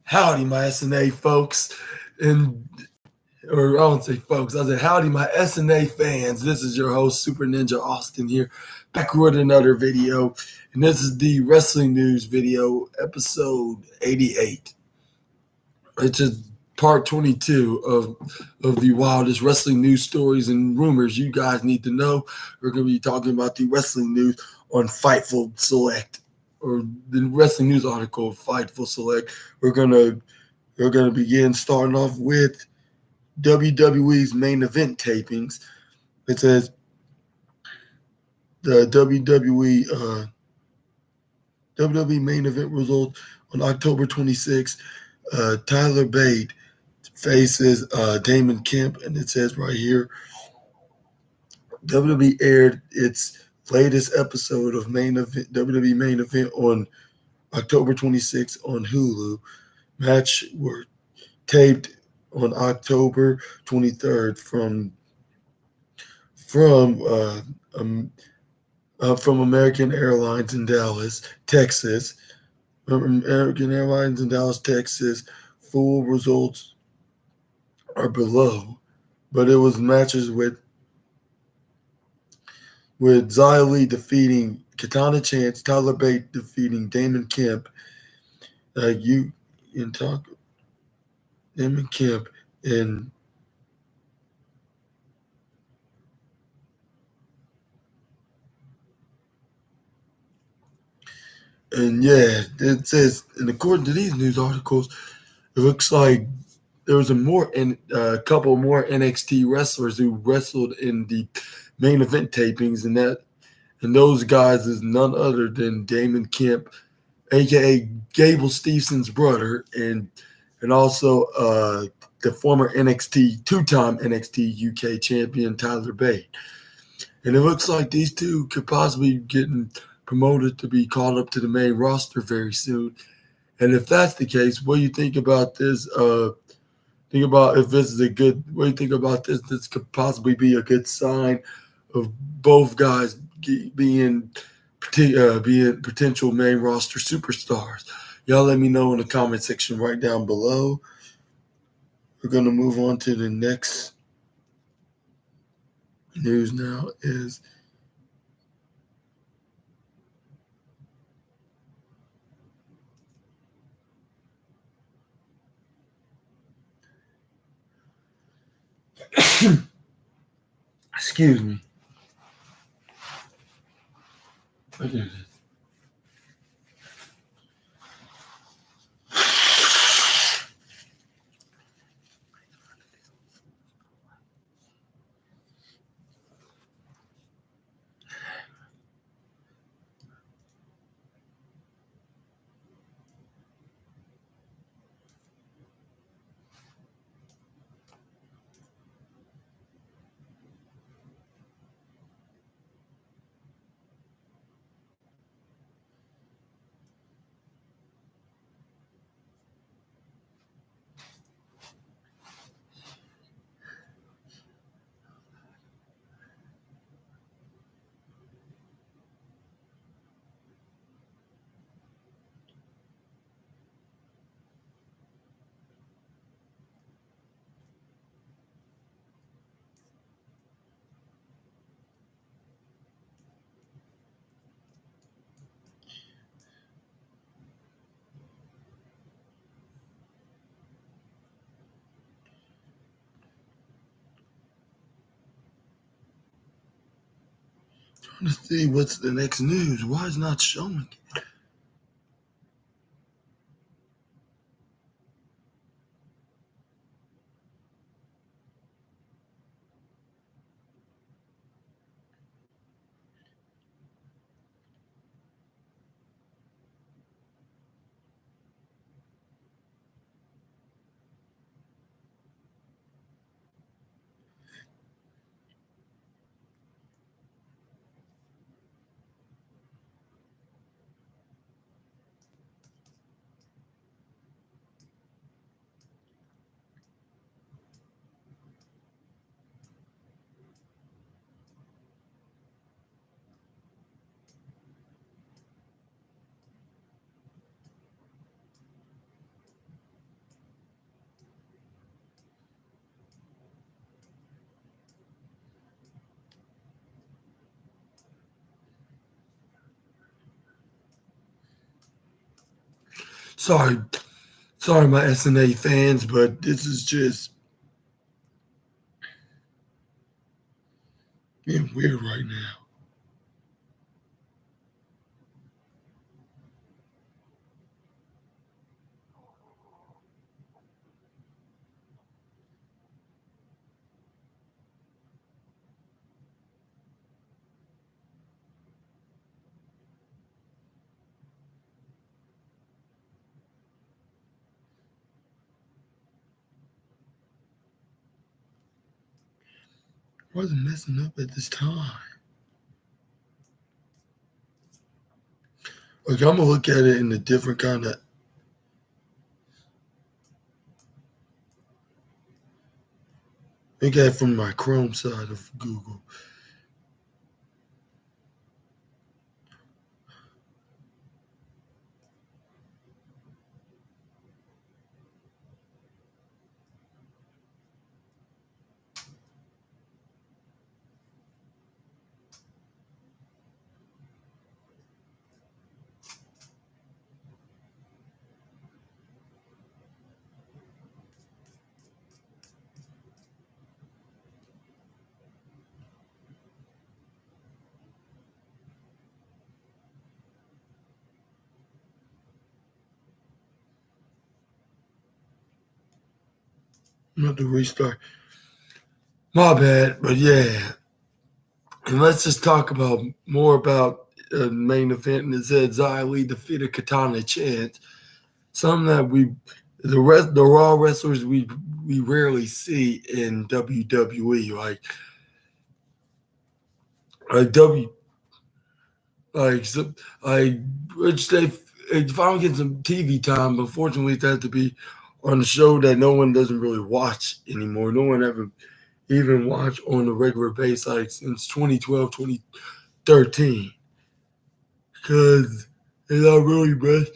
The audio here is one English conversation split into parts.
Howdy, my SNA folks, and or I don't say folks, I say howdy, my SNA fans. This is your host, Super Ninja Austin here, back with another video, and this is the wrestling news video, episode 88. It's just part 22 of the wildest wrestling news stories and rumors you guys need to know. We're going to be talking about the wrestling news on Fightful Select, or the wrestling news article of Fightful Select. We're gonna begin starting off with WWE's main event tapings. It says the WWE main event results on October 26th. Tyler Bate faces Damon Kemp, and it says right here, WWE aired its latest episode of WWE main event on October 26th on Hulu. Match were taped on October 23rd from American Airlines in Dallas, Texas. American Airlines in Dallas, Texas. Full results are below, but it was matches with Xia Li defeating Katana Chance, Tyler Bate defeating Damon Kemp, Damon Kemp, and yeah, it says, and according to these news articles, it looks like there was a couple more NXT wrestlers who wrestled in the main event tapings, and those guys is none other than Damon Kemp, aka Gable Stevenson's brother, and also the former two-time NXT UK champion Tyler Bate. And it looks like these two could possibly be getting promoted to be called up to the main roster very soon. And if that's the case, what do you think about this? Think about if this is a good. What do you think about this? This could possibly be a good sign of both guys being potential main roster superstars. Y'all let me know in the comment section right down below. We're gonna move on to the next news now. Is excuse me. Okay. Let's see what's the next news. Why is it not showing? Sorry, sorry, my SNA fans, but this is just being weird right now. Why is it messing up at this time? Okay, I'm gonna look at it in a different kind of. Look at it from my Chrome side of Google. I'm gonna have to restart. My bad, but yeah. And let's just talk about more about the main event. And it said Xia Li defeated Katana Chance. Something that the Raw wrestlers we rarely see in WWE. Like W like so, like which they if I don't get some TV time, unfortunately it has to be on a show that no one doesn't really watch anymore. No one ever even watch on a regular basis like since 2012, 2013. Because it's not really much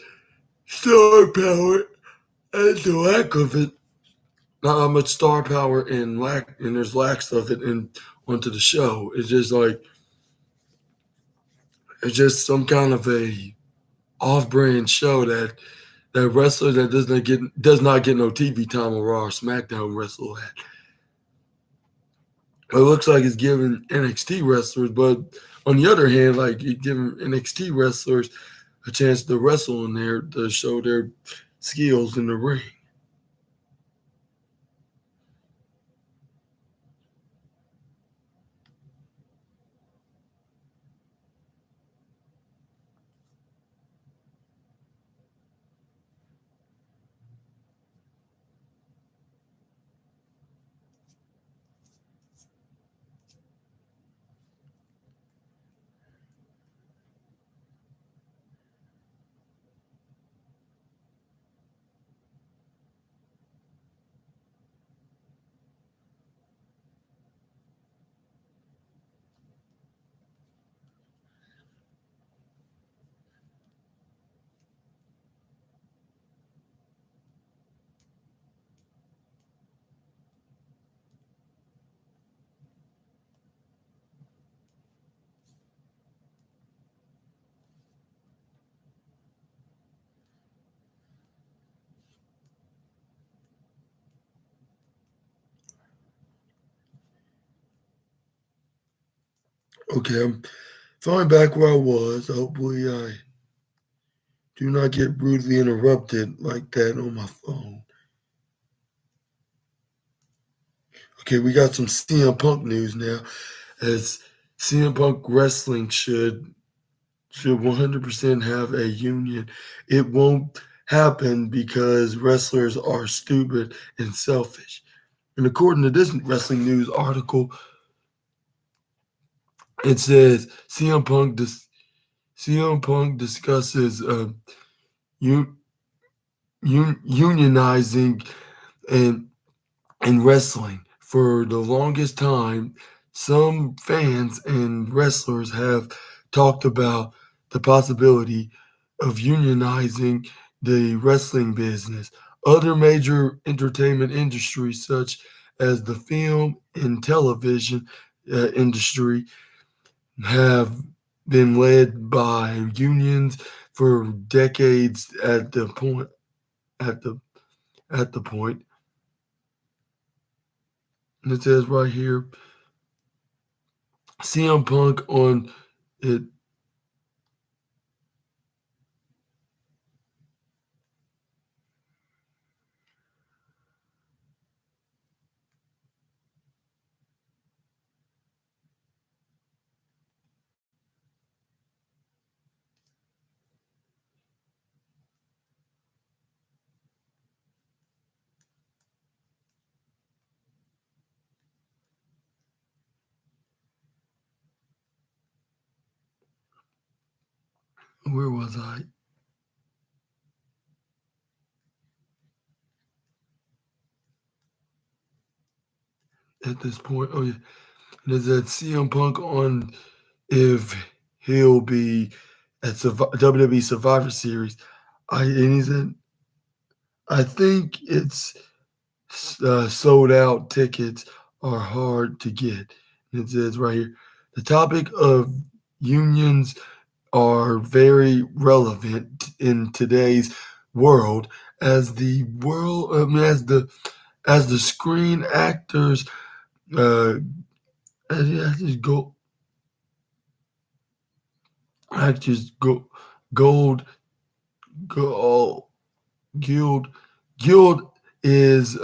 star power and the lack of it. Not how much star power and there's lacks of it in onto the show. It's just some kind of a off-brand show that wrestler that does not get no TV time on Raw or SmackDown wrestle at. It looks like it's giving NXT wrestlers, but on the other hand, like it's giving NXT wrestlers a chance to wrestle in there to show their skills in the ring. Okay, I'm falling back where I was. Hopefully, I do not get rudely interrupted like that on my phone. Okay, we got some CM Punk news now. As CM Punk Wrestling should 100% have a union. It won't happen because wrestlers are stupid and selfish. And according to this wrestling news article, it says CM Punk discusses un, unionizing and in wrestling. For the longest time, some fans and wrestlers have talked about the possibility of unionizing the wrestling business. Other major entertainment industries, such as the film and television industry, have been led by unions for decades at the point. at the point. And it says right here, CM Punk on it. Where was I at this point? Oh yeah, and it said CM Punk on if he'll be at WWE Survivor Series. And he said, I think it's sold out tickets are hard to get. And it says right here, the topic of unions are very relevant in today's world as the world as the screen actors uh actors go actors go gold go guild guild is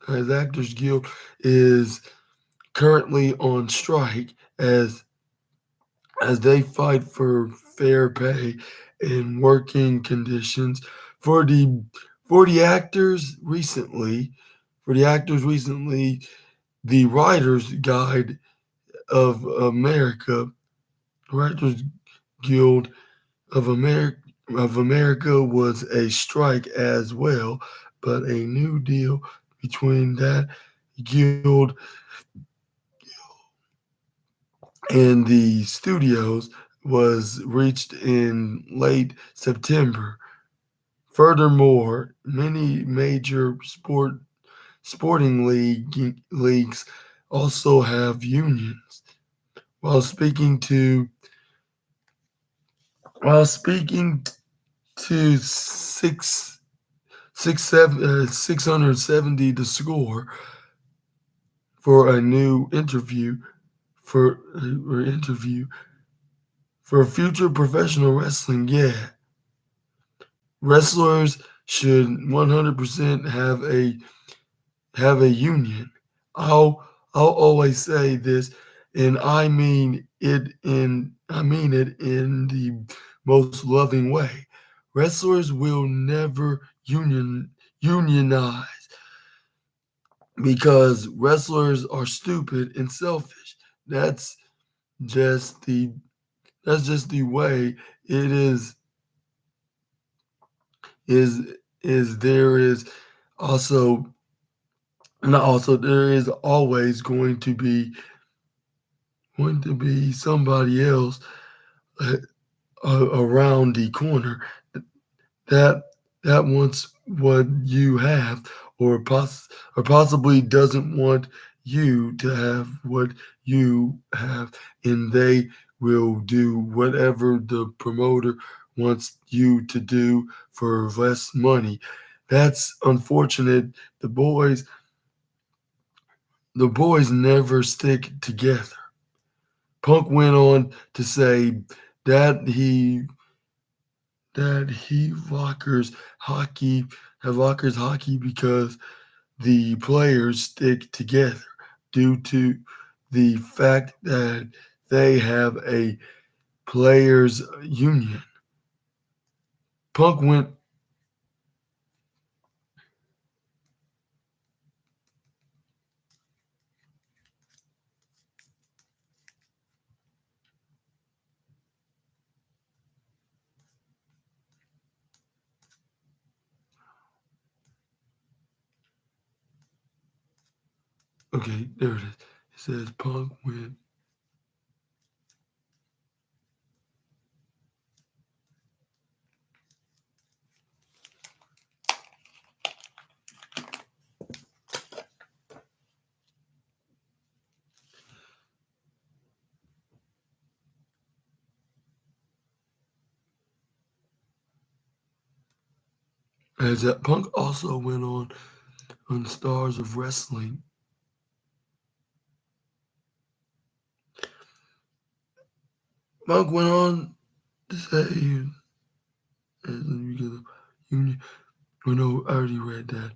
as actors guild is currently on strike as they fight for fair pay and working conditions for the for the actors recently the Writers Guide of America Writers Guild of America was a strike as well, but a new deal between that guild and the studios was reached in late September. Furthermore, many major sporting leagues also have unions. While speaking to while speaking to 670 to score for a new for interview for future professional wrestling. Yeah, wrestlers should 100% have a union. I'll always say this, and I mean it in the most loving way. Wrestlers will never unionize because wrestlers are stupid and selfish. That's just the that's just the way it is there is also not also there is always going to be somebody else uh, around the corner that wants what you have or possibly doesn't want you to have what you have, and they will do whatever the promoter wants you to do for less money. That's unfortunate. The boys the boys never stick together. Punk went on to say that he lockers hockey because the players stick together due to the fact that they have a players union. Punk went okay, there it is. It says Punk went as that Punk also went on Stars of Wrestling. Punk went on to say, oh no, I already read that.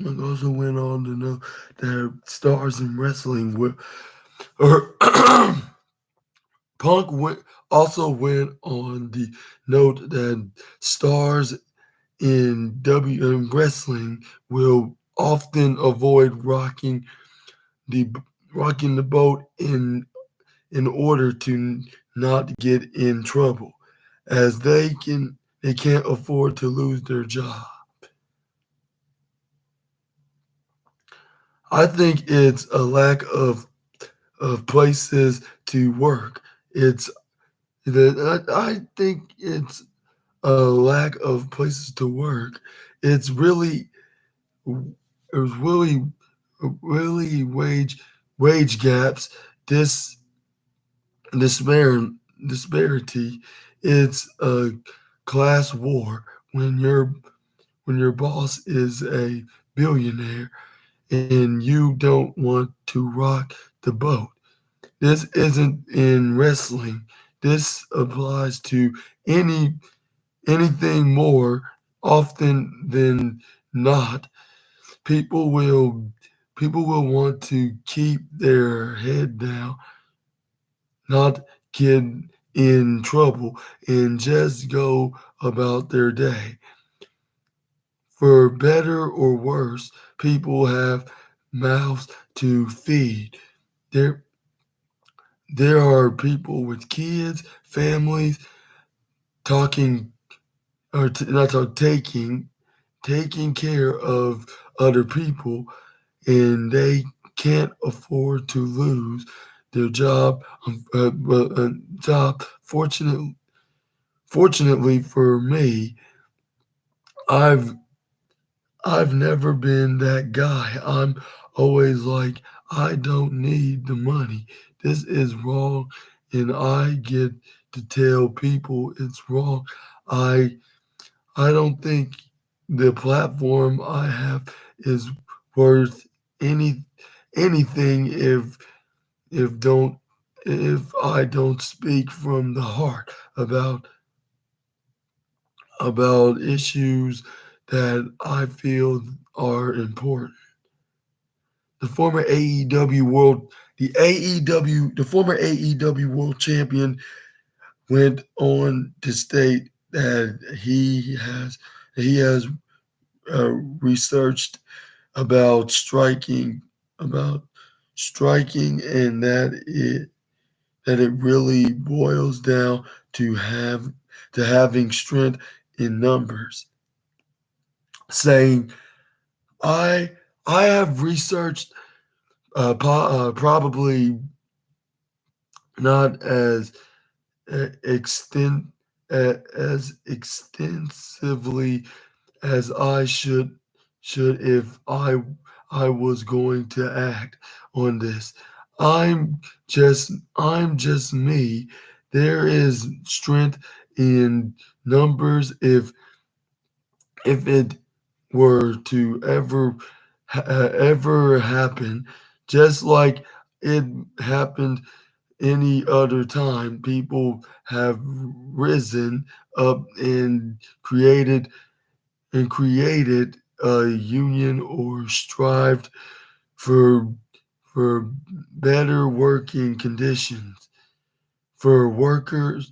Punk also went on to know that stars in wrestling were, or Punk also went on the note that stars in wrestling will often avoid the rocking the boat in order to not get in trouble, as they can't afford to lose their job. I think it's a lack of places to work. It's I think it's a lack of places to work. It's really There's really wage gaps. This dispar- disparity. It's a class war when your boss is a billionaire and you don't want to rock the boat. This isn't in wrestling. This applies to any anything more often than not. People will people will want to keep their head down, not get in trouble, and just go about their day. For better or worse, people have mouths to feed. There there are people with kids, families talking or not talk, taking care of other people, and they can't afford to lose their job. Job. Fortunately for me, I've I've never been that guy. I'm always like, I don't need the money. This is wrong, and I get to tell people it's wrong. I I don't think the platform I have is worth any anything if if I don't speak from the heart about issues that I feel are important. The former AEW world the former AEW world champion went on to state that he has researched about about striking and that it really boils down to having strength in numbers, saying I I have researched probably not extent as extensively as I should if I was going to act on this. I'm just me. There is strength in numbers if it were to ever happen, just like it happened any other time. People have risen up and created a union or strived for for better working conditions for workers.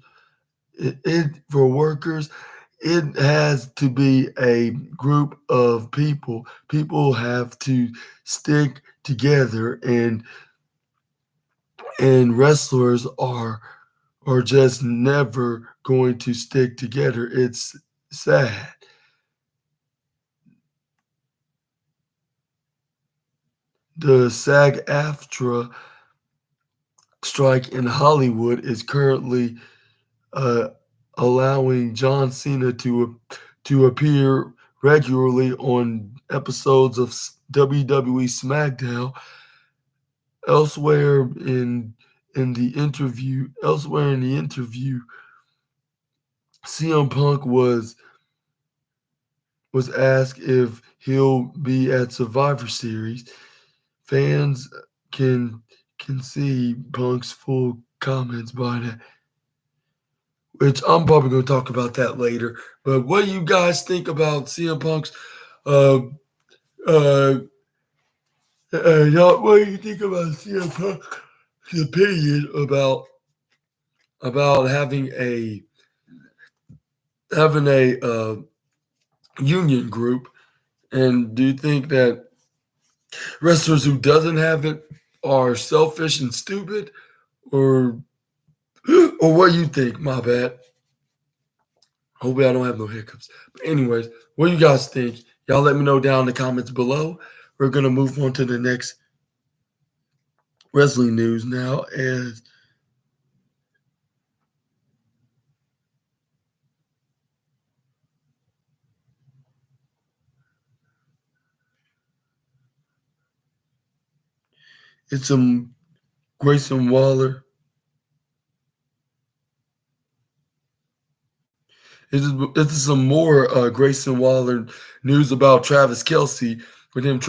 For workers, it has to be a group of people. People have to stick together, and wrestlers are just never going to stick together. It's sad. The SAG-AFTRA strike in Hollywood is currently uh, allowing John Cena to appear regularly on episodes of WWE SmackDown. Elsewhere in the interview, CM Punk was asked if he'll be at Survivor Series. Fans can see Punk's full comments by that, which I'm probably going to talk about that later. But what do you guys think about CM Punk's uh, y'all, what do you think about CM Punk's opinion about having a union group? And do you think that wrestlers who doesn't have it are selfish and stupid, or what do you think? My bad. Hopefully I don't have no hiccups. But anyways, what do you guys think? Y'all let me know down in the comments below. We're gonna move on to the next wrestling news now, as it's some Grayson Waller. This is some more Grayson Waller news about Travis Kelce, with him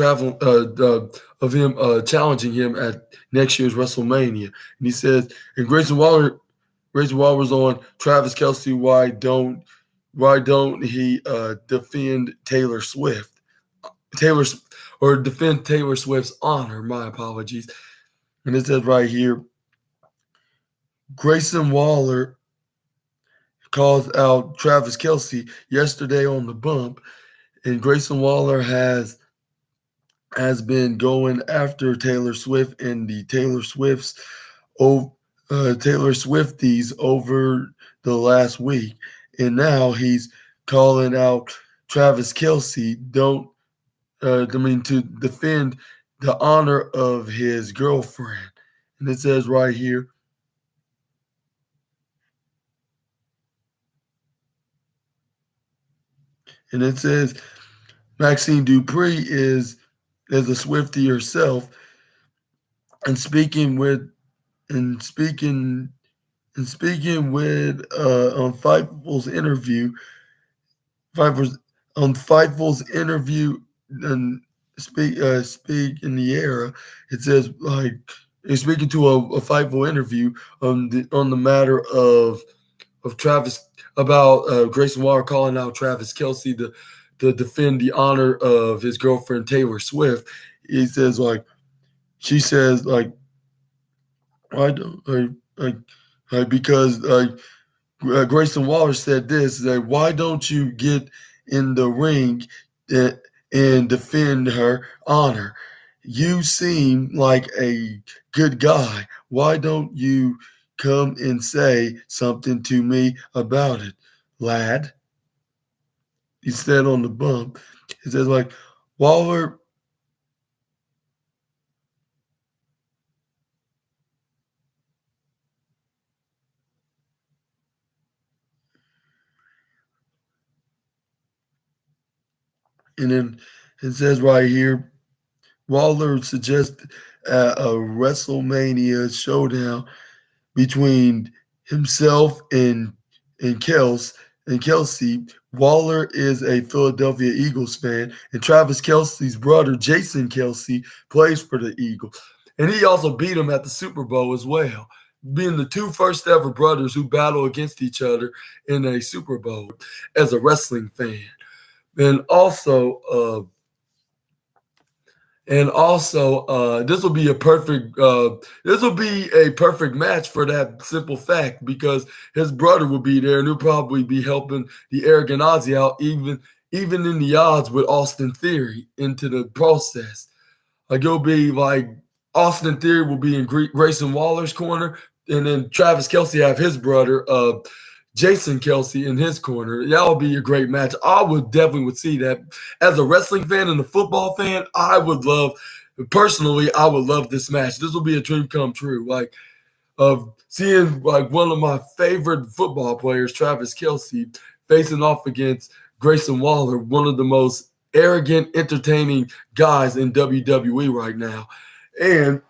challenging him at next year's WrestleMania. And he says, and Grayson Waller was on Travis Kelce. Why don't he defend Taylor Swift? Defend Taylor Swift's honor. My apologies. And it says right here, Grayson Waller calls out Travis Kelce yesterday on the bump, and Grayson Waller has been going after Taylor Swift and the Taylor Swifties over the last week, and now he's calling out Travis Kelce to defend the honor of his girlfriend. And it says right here, and it says Maxine Dupree is a Swiftie herself, and speaking with on Fightful's interview, and speak in the era. It says like he's speaking to a Fightful interview on the matter of Travis, about Grayson Waller calling out Travis Kelce to defend the honor of his girlfriend Taylor Swift. He says she says I don't because Grayson Waller said this, that why don't you get in the ring and defend her honor? You seem like a good guy. Why don't you come and say something to me about it, lad? He said on the bump. He says Waller. And then it says right here, Waller suggested a WrestleMania showdown between himself and Kelce. Waller is a Philadelphia Eagles fan, and Travis Kelce's brother, Jason Kelce, plays for the Eagles. And he also beat him at the Super Bowl as well, being the two first ever brothers who battle against each other in a Super Bowl as a wrestling fan. And also, this will be a perfect match for that simple fact, because his brother will be there and he'll probably be helping the arrogant Ozzy out, even in the odds with Austin Theory into the process. It'll be like Austin Theory will be in Grayson Waller's corner, and then Travis Kelce have his brother Jason Kelce in his corner. That would be a great match. I would see that. As a wrestling fan and a football fan, I would love this match. This will be a dream come true. Of seeing one of my favorite football players, Travis Kelce, facing off against Grayson Waller, one of the most arrogant, entertaining guys in WWE right now. And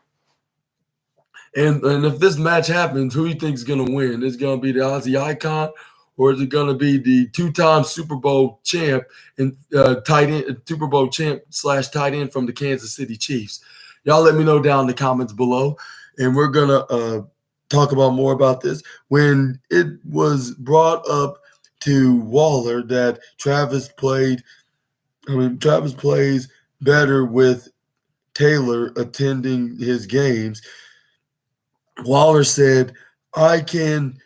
if this match happens, who do you think is going to win? Is it going to be the Aussie Icon, or is it going to be the two-time Super Bowl champ and tight end, Super Bowl champ / tight end from the Kansas City Chiefs? Y'all let me know down in the comments below, and we're going to talk about more about this. When it was brought up to Waller that Travis plays better with Taylor attending his games, Waller said, I can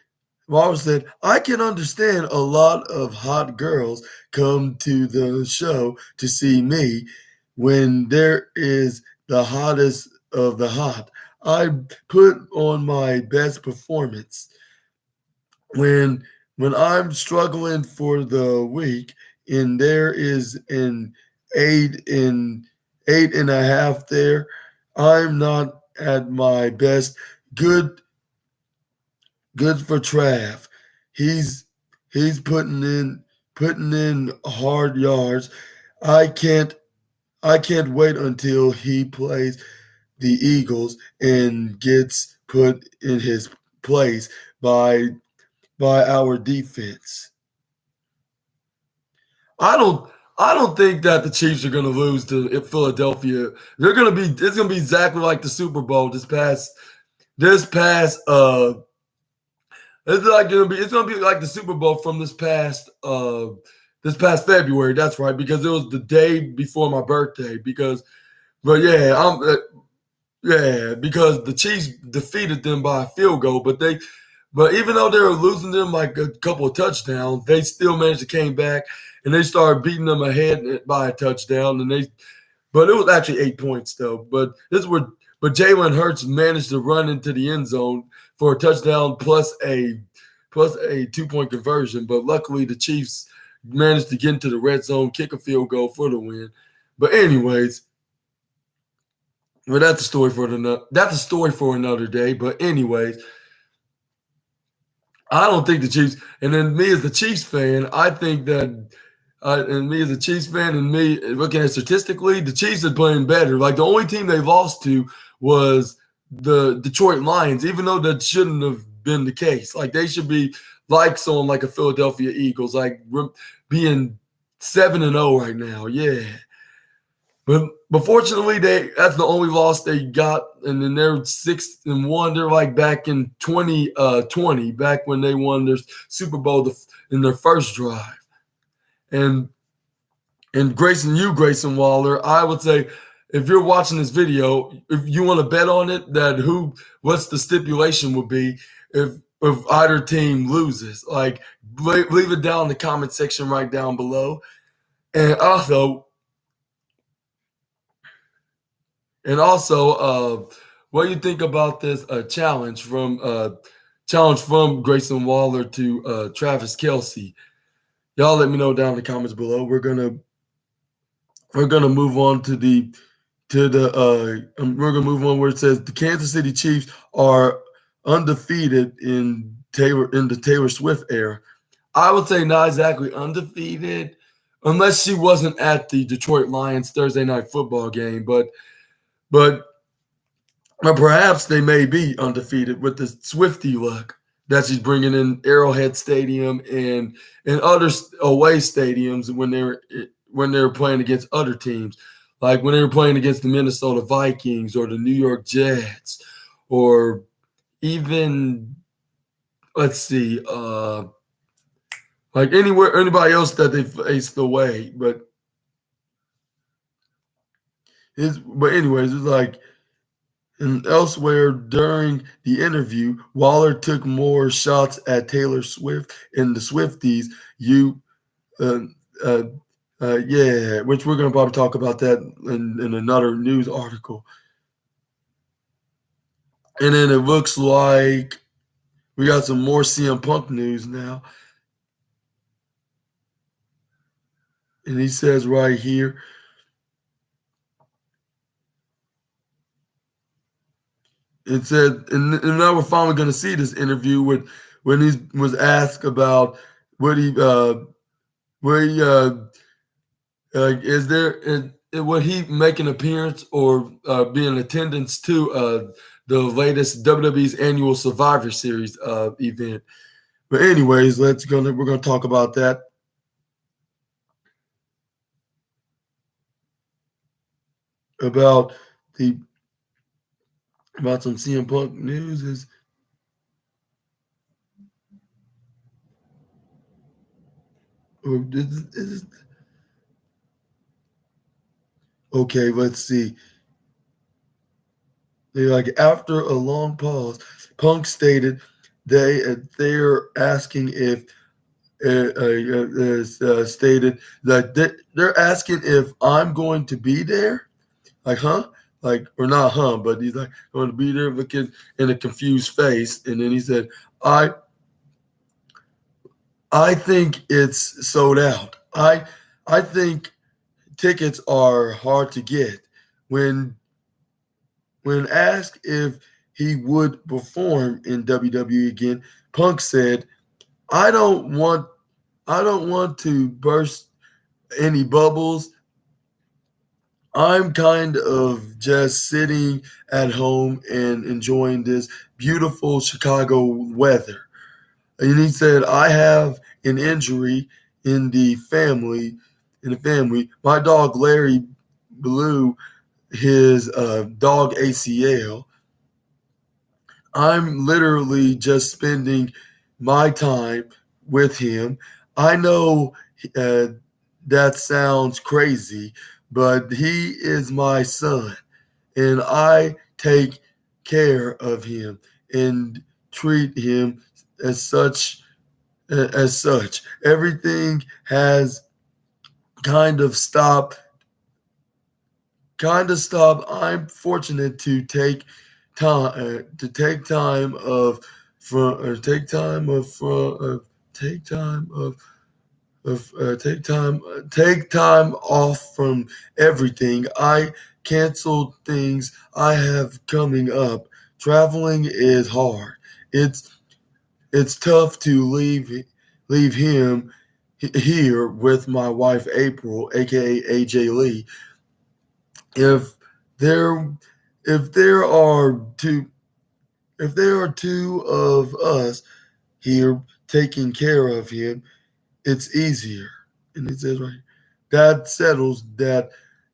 understand a lot of hot girls come to the show to see me when there is the hottest of the hot. I put on my best performance. When I'm struggling for the week and there is an 8.5 there, I'm not at my best. Good for Trav. He's putting in hard yards. I can't wait until he plays the Eagles and gets put in his place by our defense. I don't think that the Chiefs are going to lose to Philadelphia. It's going to be exactly like the Super Bowl this past it's going to be like the Super Bowl from this past February. That's right, because it was the day before my birthday. Because the Chiefs defeated them by a field goal, but even though they were losing them like a couple of touchdowns, they still managed to came back and they started beating them ahead by a touchdown. But it was actually 8 points though. But Jalen Hurts managed to run into the end zone for a touchdown plus a 2-point conversion. But luckily, the Chiefs managed to get into the red zone, kick a field goal for the win. But anyways, that's a story for another day. But anyways, I don't think the Chiefs. And then me as the Chiefs fan, I think that. And me as a Chiefs fan, and me looking at statistically, the Chiefs are playing better. Like the only team they lost to was the Detroit Lions, even though that shouldn't have been the case. Like they should be like someone like a Philadelphia Eagles, like being 7-0 right now. Yeah, but fortunately, that's the only loss they got, and then they're 6-1. They're like back in 2020, back when they won their Super Bowl in their first drive. And Grayson Waller, I would say, if you're watching this video, if you want to bet on it, what's the stipulation would be if either team loses? Like, leave it down in the comment section right down below. And also, what do you think about this challenge from Grayson Waller to Travis Kelce? Y'all let me know down in the comments below. We're gonna move on we're gonna move on where it says the Kansas City Chiefs are undefeated in the Taylor Swift era. I would say not exactly undefeated, unless she wasn't at the Detroit Lions Thursday night football game. But perhaps they may be undefeated with the Swiftie luck that she's bringing in Arrowhead Stadium and other away stadiums when they were playing against other teams, like when they were playing against the Minnesota Vikings or the New York Jets, or even like anybody else that they faced away. But anyways, it's like. And elsewhere during the interview, Waller took more shots at Taylor Swift and the Swifties. Which we're going to probably talk about that in another news article. And then it looks like we got some more CM Punk news now. And he says right here, it said, and now we're finally going to see this interview when he was asked about would where he, is there would he make an appearance or be in attendance to the latest WWE's annual Survivor Series event? But anyways, we're gonna talk about that. About the about some CM Punk news is okay. Let's see. Like after a long pause, Punk stated they're asking if stated that they're asking if I'm going to be there. Like, huh? Like, or not, huh? But he's like, I'm going to be there, looking in a confused face, and then he said, "I I think it's sold out. I think tickets are hard to get." When when asked if he would perform in WWE again, Punk said, "I don't want I don't want to burst any bubbles. I'm kind of just sitting at home and enjoying this beautiful Chicago weather." And he said, "I have an injury in the family. My dog Larry blew his dog ACL. I'm literally just spending my time with him. I know uh, that sounds crazy, but he is my son, and I take care of him and treat him as such. As such, everything has kind of stopped. I'm fortunate to take time of from take time take time off from everything. I canceled things I have coming up. Traveling is hard. It's it's tough to leave him here with my wife April, aka AJ Lee. If there if there are two if there are two of us here taking care of him, it's easier." And it says right here, that settles that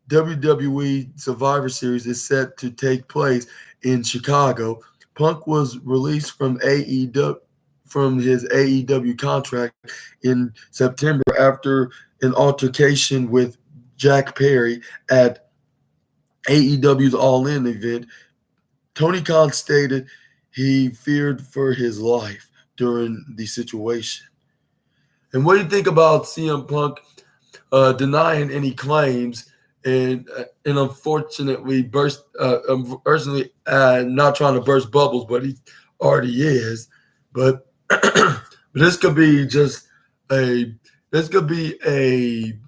WWE Survivor Series is set to take place in Chicago. Punk was released from his AEW contract in September after an altercation with Jack Perry at AEW's All In event. Tony Khan stated he feared for his life during the situation. And what do you think about CM Punk denying any claims and unfortunately not trying to burst bubbles, but he already is. But but this could be just a this could be a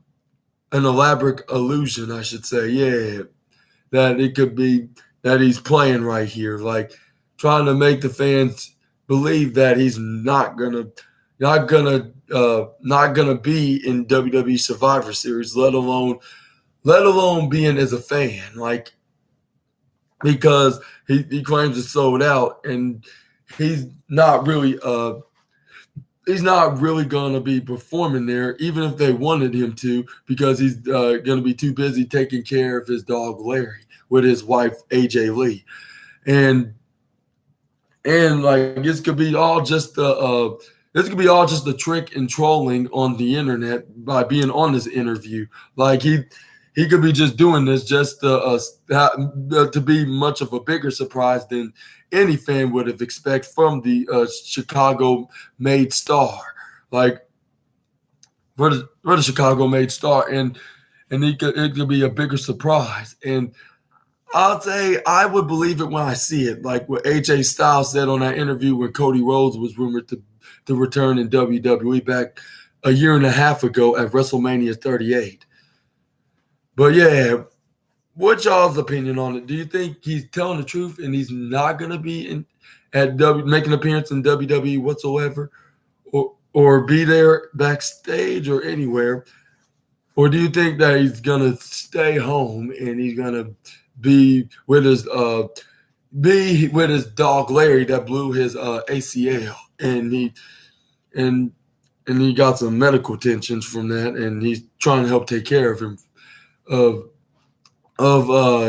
an elaborate illusion, I should say. Yeah, that it could be that he's playing right here, like trying to make the fans believe that he's not gonna be in WWE Survivor Series, let alone being as a fan, like because he claims it's sold out and he's not really he's not really gonna be performing there, even if they wanted him to, because he's gonna be too busy taking care of his dog Larry with his wife AJ Lee, and like this could be all just a trick and trolling on the internet by being on this interview. Like he could be just doing this just to be much of a bigger surprise than any fan would have expected from the Chicago-made star. Like we're the Chicago-made star, and it could be a bigger surprise. And I'll say I would believe it when I see it, like what AJ Styles said on that interview when Cody Rhodes was rumored to return in WWE back a year and a half ago at WrestleMania 38. But yeah, what's y'all's opinion on it? Do you think he's telling the truth and he's not going to be making an appearance in WWE whatsoever, or be there backstage or anywhere? Or do you think that he's gonna stay home and he's gonna be with his dog Larry that blew his ACL, and and he got some medical attentions from that, and he's trying to help take care of him of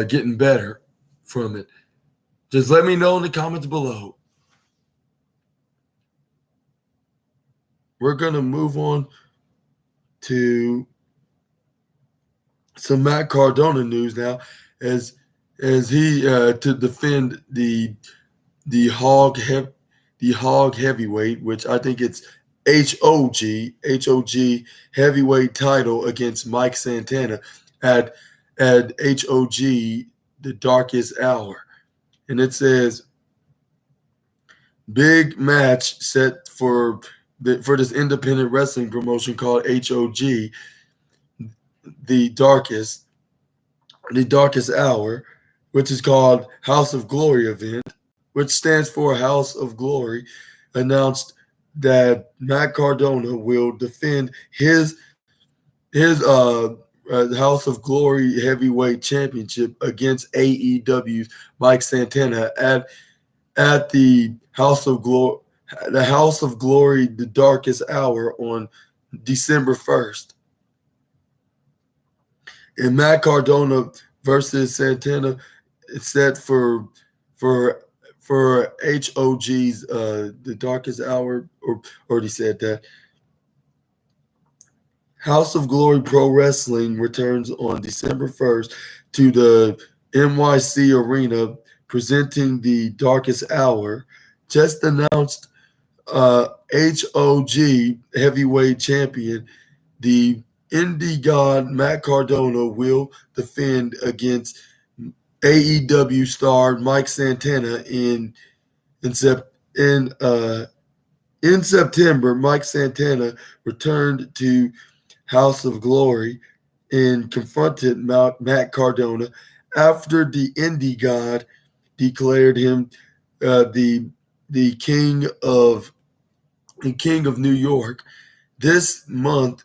getting better from it. Just let me know in the comments below. We're gonna move on to some Matt Cardona news now, as he to defend the hog heavyweight, which I think it's HOG heavyweight title against Mike Santana at HOG the Darkest Hour. And it says, big match set for this independent wrestling promotion called HOG the Darkest Hour, which is called House of Glory event, which stands for House of Glory, announced that Matt Cardona will defend his House of Glory heavyweight championship against AEW's Mike Santana at the House of Glory, the Darkest Hour on December 1st. And Matt Cardona versus Santana is set for HOG's the Darkest Hour, or already said that. House of Glory Pro Wrestling returns on December 1st to the NYC Arena, presenting the Darkest Hour. Just announced HOG heavyweight champion, the Indie God Matt Cardona, will defend against AEW star Mike Santana in September. Mike Santana returned to House of Glory and confronted Matt Cardona after the Indie God declared him the king of New York. This month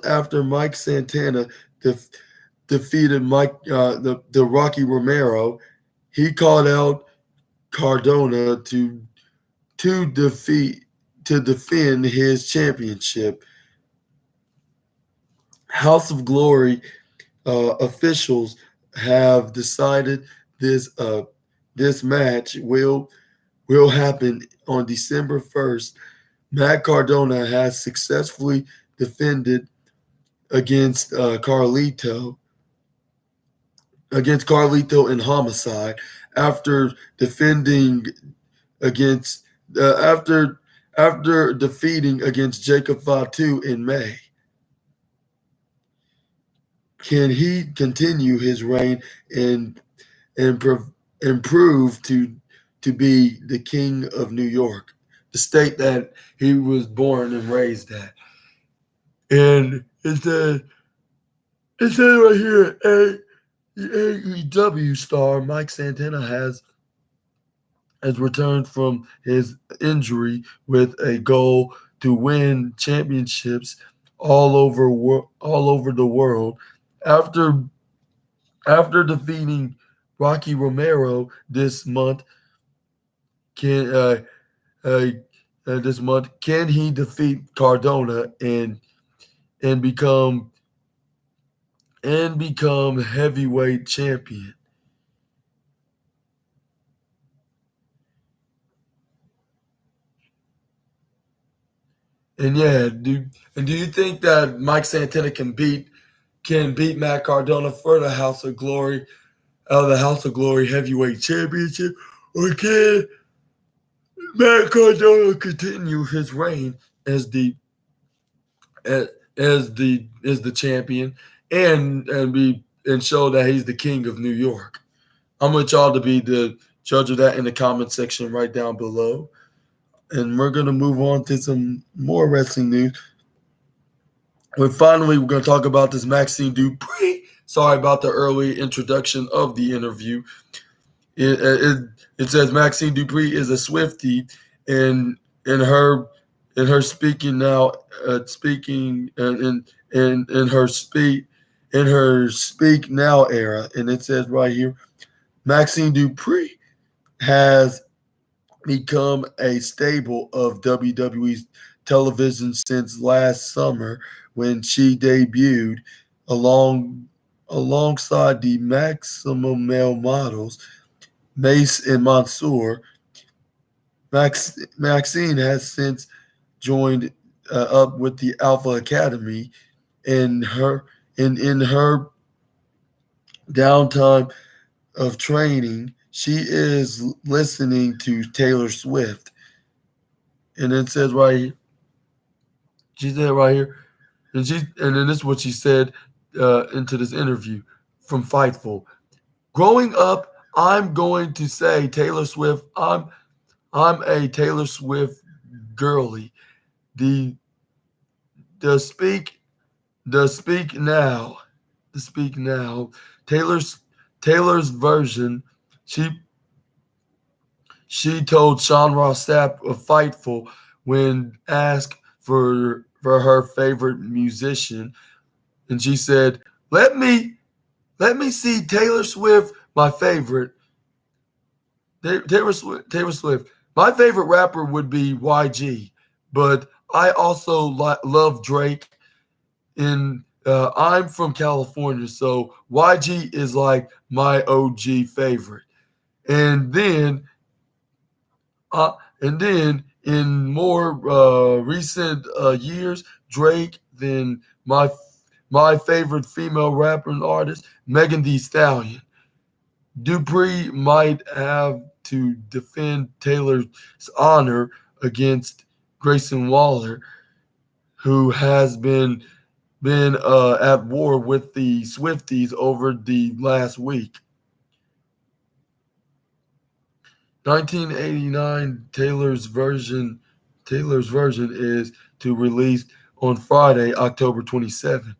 after Mike Santana defeated the Rocky Romero, he called out Cardona to defend his championship. House of Glory officials have decided this match will happen on December 1st. Matt Cardona has successfully defended against Carlito in Homicide after defending against after defeating against Jacob Fatu in May. Can he continue his reign and improve to be the king of New York, the state that he was born and raised at? And it said right here, AEW star Mike Santana has returned from his injury with a goal to win championships all over the world. After defeating Rocky Romero this month, can he defeat Cardona and become heavyweight champion? And yeah, do you think that Mike Santana can beat Matt Cardona for the House of Glory heavyweight championship, or can Matt Cardona continue his reign as the champion and show that he's the king of New York? I want y'all to be the judge of that in the comment section right down below. And we're going to move on to some more wrestling news. And finally, we're going to talk about this Maxine Dupree. Sorry about the early introduction of the interview. It says Maxine Dupree is a Swiftie, and her in her speaking now, speaking in her speak now era, and it says right here, Maxine Dupree has become a staple of WWE's television since last summer when she debuted along alongside the Maximum Male models Mace and Mansoor. Maxine has since joined up with the Alpha Academy in her in her downtime of training. She is listening to Taylor Swift, and it says right here, she said right here, and then this is what she said into this interview from Fightful. Growing up, I'm going to say Taylor Swift. I'm a Taylor Swift girly. The the speak the speak now the speak now Taylor's Taylor's version. She she told Sean Ross Sapp of Fightful when asked for her favorite musician, and she said, Let me see Taylor Swift, my favorite. Taylor Swift. My favorite rapper would be YG, but I also love Drake. And I'm from California, so YG is like my OG favorite. And then, uh, and then in more recent years, Drake. Then my favorite female rapper and artist, Megan Thee Stallion. Dupree might have to defend Taylor's honor against Grayson Waller, who has been at war with the Swifties over the last week. 1989 Taylor's version is to release on Friday, October 27th.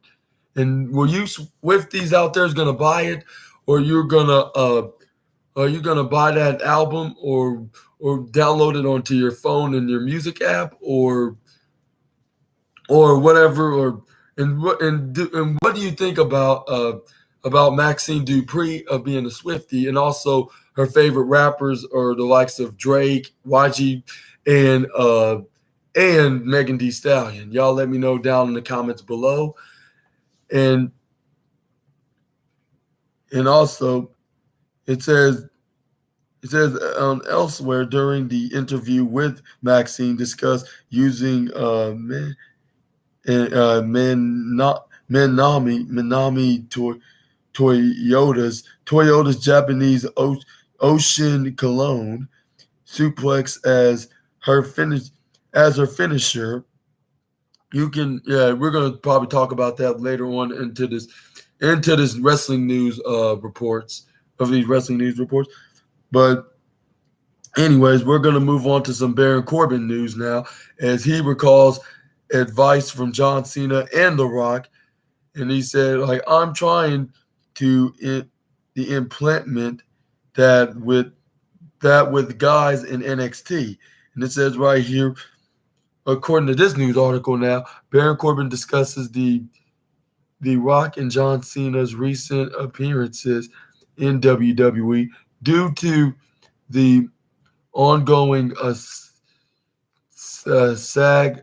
And were you Swifties out there is gonna buy it, or are you gonna buy that album or download it onto your phone and your music app or whatever and what do you think about Maxine Dupree of being a Swiftie, and also her favorite rappers are the likes of Drake, YG, and Megan Thee Stallion. Y'all let me know down in the comments below. And also it says elsewhere during the interview with Maxine discussed using Minami Toyota's Japanese Ocean Cologne suplex as her finisher. You can we're gonna probably talk about that later on into this wrestling news reports of these wrestling news reports. But anyways, we're gonna move on to some Baron Corbin news now, as he recalls advice from John Cena and The Rock, and he said, like, I'm trying to the implement that with guys in NXT. And it says right here, according to this news article now, Baron Corbin discusses the Rock and John Cena's recent appearances in WWE due to the ongoing SAG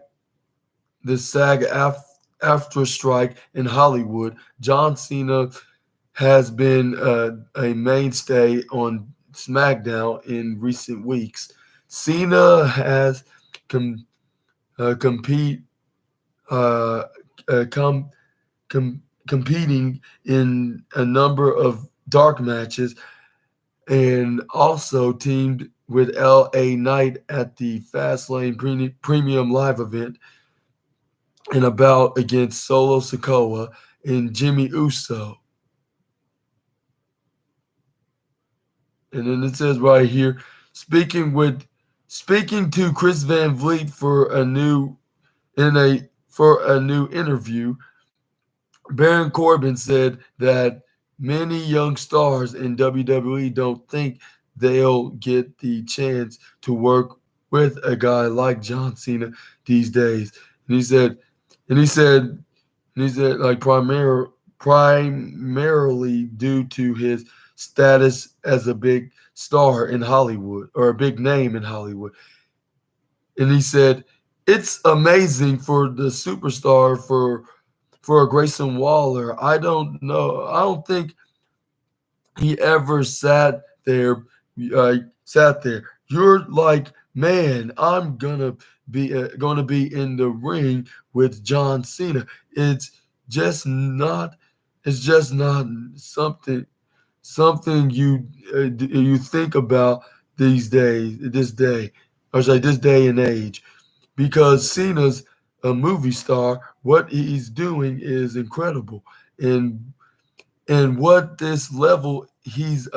after strike in Hollywood. John Cena has been a mainstay on SmackDown in recent weeks. Cena has compete uh, come competing in a number of dark matches, and also teamed with LA Knight at the Fastlane Premium Live event in a bout against Solo Sikoa and Jimmy Uso. And then it says right here, speaking to Chris Van Vliet for a new interview, Baron Corbin said that many young stars in WWE don't think they'll get the chance to work with a guy like John Cena these days. And he said, and he said, and he said, like primarily due to his status as a big star in Hollywood or a big name in Hollywood. And he said, it's amazing for the superstar for a Grayson Waller. I don't know. I don't think he ever sat there. You're like, man, I'm gonna be in the ring with John Cena. It's just not. It's just not something you think about these days, this day, or say this day and age, because Cena's a movie star. What he's doing is incredible, and what this level he's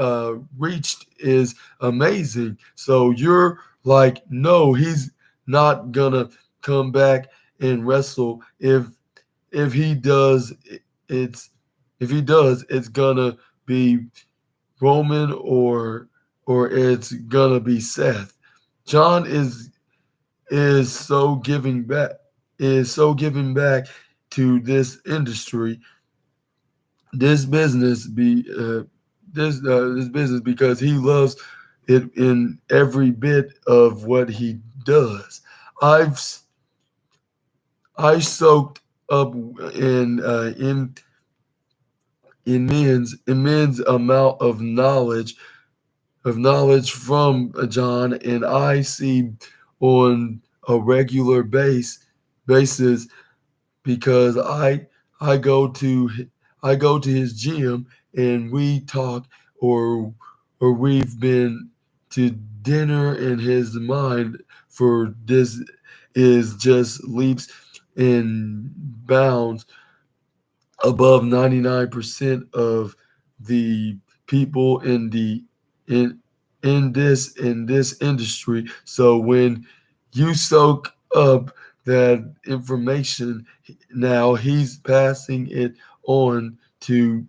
reached is amazing. So you're like, no, he's not gonna come back and wrestle. If he does, it's if he does, it's gonna be Roman or it's gonna be Seth. John is so giving back is so giving back to this industry, this business be this business, because he loves it in every bit of what he does. I've I soaked up in uh, in immense amount of knowledge from John, and I see on a regular basis, because I go to I go to his gym and we talk, or we've been to dinner, and his mind for this is just leaps and bounds above 99% of the people in in this industry. So when you soak up that information, now he's passing it on to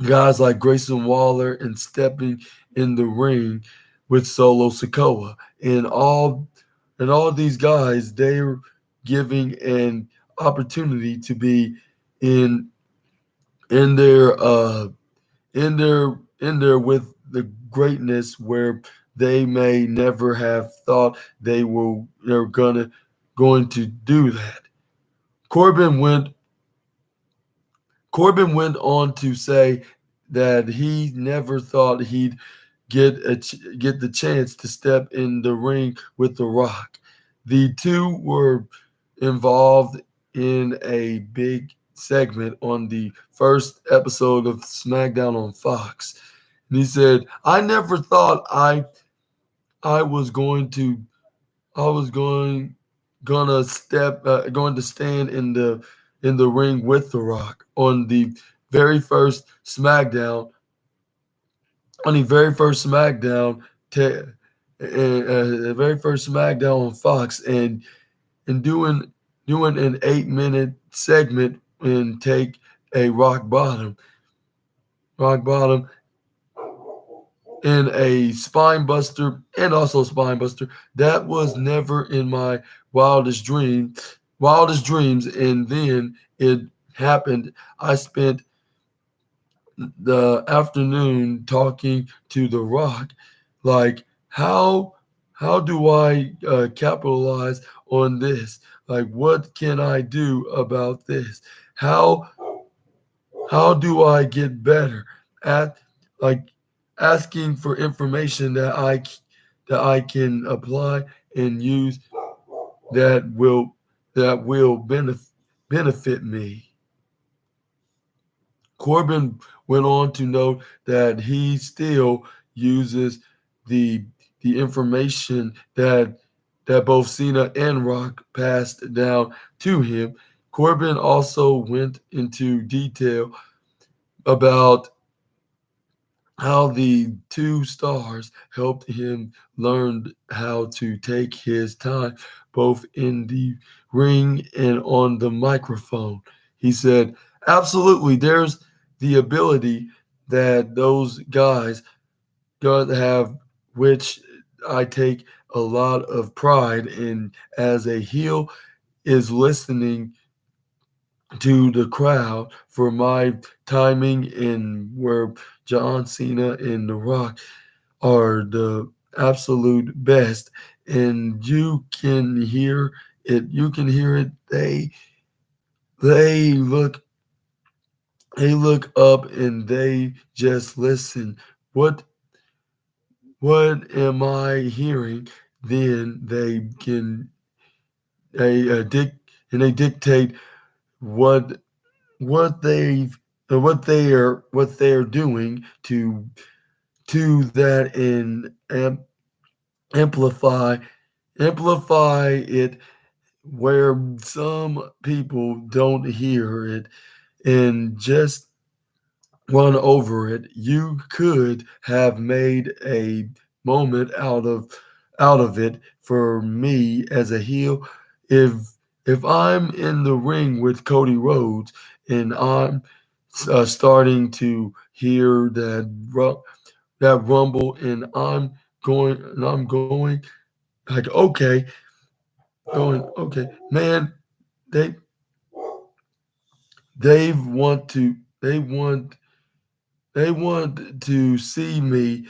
guys like Grayson Waller and stepping in the ring with Solo Sikoa, and all these guys, they're giving an opportunity to be in in their in there with the greatness where they may never have thought they're going to do that. Corbin went Corbin went on to say that he never thought he'd get the chance to step in the ring with The Rock. The two were involved in a big segment on the first episode of SmackDown on Fox. And he said, "I never thought I was going to I was going to stand in the ring with The Rock on the very first SmackDown on the very first SmackDown, the very first SmackDown on Fox, and doing an 8 minute segment and take a rock bottom, and a spine buster, and also spine buster. That was never in my wildest dreams, and then it happened. I spent the afternoon talking to The Rock, like, how do I capitalize on this? Like, what can I do about this? How do I get better at, like, asking for information that I can apply and use, that will benefit me. Corbin went on to note that he still uses the information that both Cena and Rock passed down to him. Corbin also went into detail about how the two stars helped him learn how to take his time, both in the ring and on the microphone. He said, absolutely, there's the ability that those guys have, which I take a lot of pride in as a heel is listening to the crowd for my timing in where John Cena and The Rock are the absolute best, and you can hear it. They look they look up and they just listen. what what am I hearing? Then they dictate what what they've what they're doing to that, and amplify amplify it where some people don't hear it, and just run over it. You could have made a moment out of it for me as a heel. if if I'm in the ring with Cody Rhodes and I'm starting to hear that rumble, and I'm going like, okay, man, they they want to they want they want to see me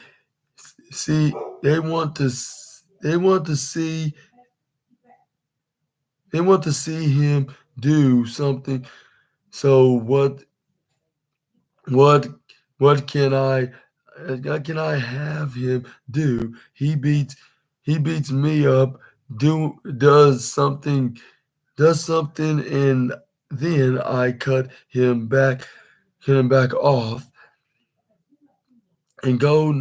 see they want to they want to see they want to see him do something. So what what can I have him do? He beats me up, do does something, and then I cut him back off, and go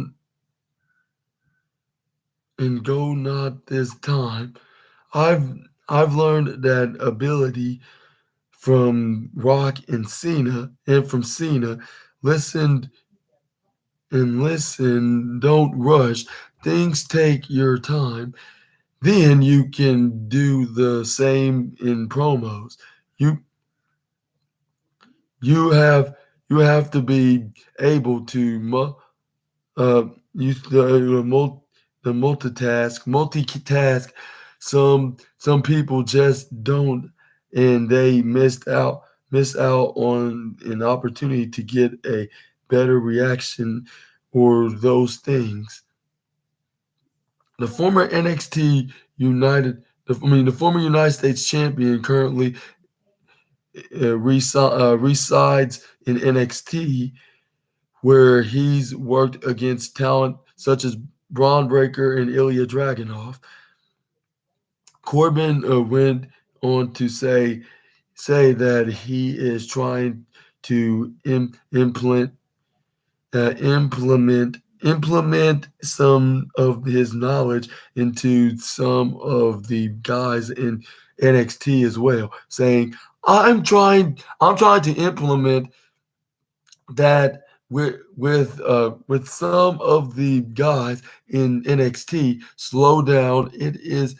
not this time. I've I've learned that ability from Rock and Cena, and from Cena. Listen listen, don't rush. Things take your time. Then you can do the same in promos. You you have you have to be able to uh use the multitask. Some people just don't, and they miss out on an opportunity to get a better reaction or those things. The former NXT United, the former United States champion currently resides in NXT, where he's worked against talent such as Braun Breaker and Ilya Dragunov. Corbin went on to say that he is trying to implement some of his knowledge into some of the guys in NXT as well, saying, I'm trying to implement that with some of the guys in NXT. Slow down. It is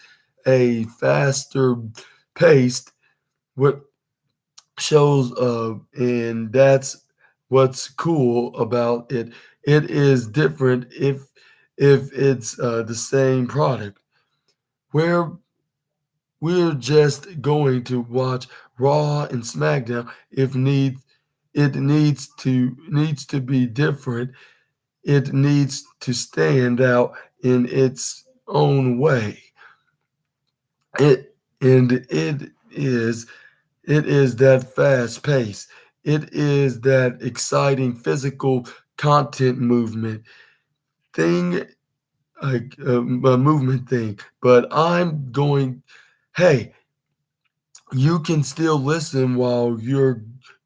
a faster paced what shows, and that's what's cool about it. It is different if it's the same product. Where we're just going to watch Raw and SmackDown. If it needs to be different. It needs to stand out in its own way. It and it is that fast pace. It is that exciting physical content thing, like a movement thing. But I'm going, hey, you can still listen while you're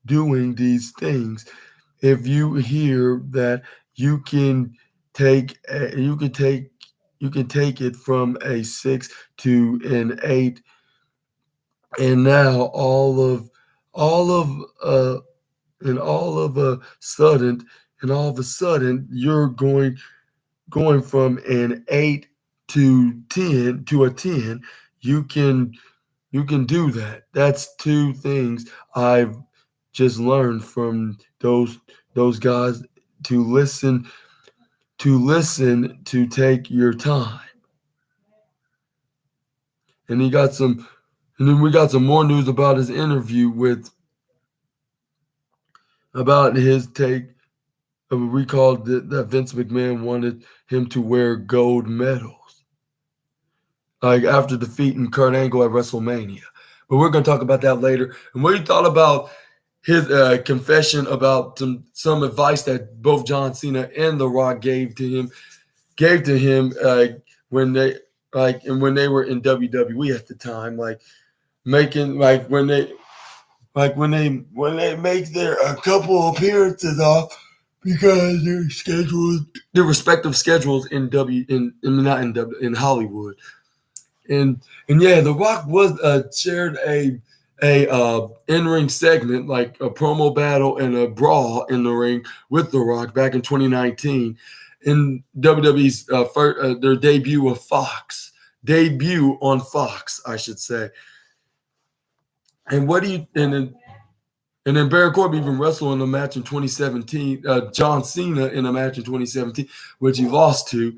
doing these things. If you hear that, you can you can take it from a 6 to an 8, and now all of all of a sudden all of a sudden you're going from an 8 to 10 to a 10. You can do that. That's two things I've just learned from those guys, to listen to take your time. and he got some, and then we got some more news about his interview about his take. Recalled that Vince McMahon wanted him to wear gold medals, like after defeating Kurt Angle at WrestleMania. But we're going to talk about that later. And what you thought about his confession about some advice that both John Cena and The Rock gave to him when they when they were in WWE at the time, making when they make their a couple appearances off because their respective schedules in Hollywood. And yeah, The Rock was shared a in-ring segment, like a promo battle and a brawl in the ring with The Rock back in 2019 in WWE's their debut on Fox, I should say. And what do you and then Baron Corbin even wrestled in a match in 2017. John Cena in a match in 2017, which he lost to.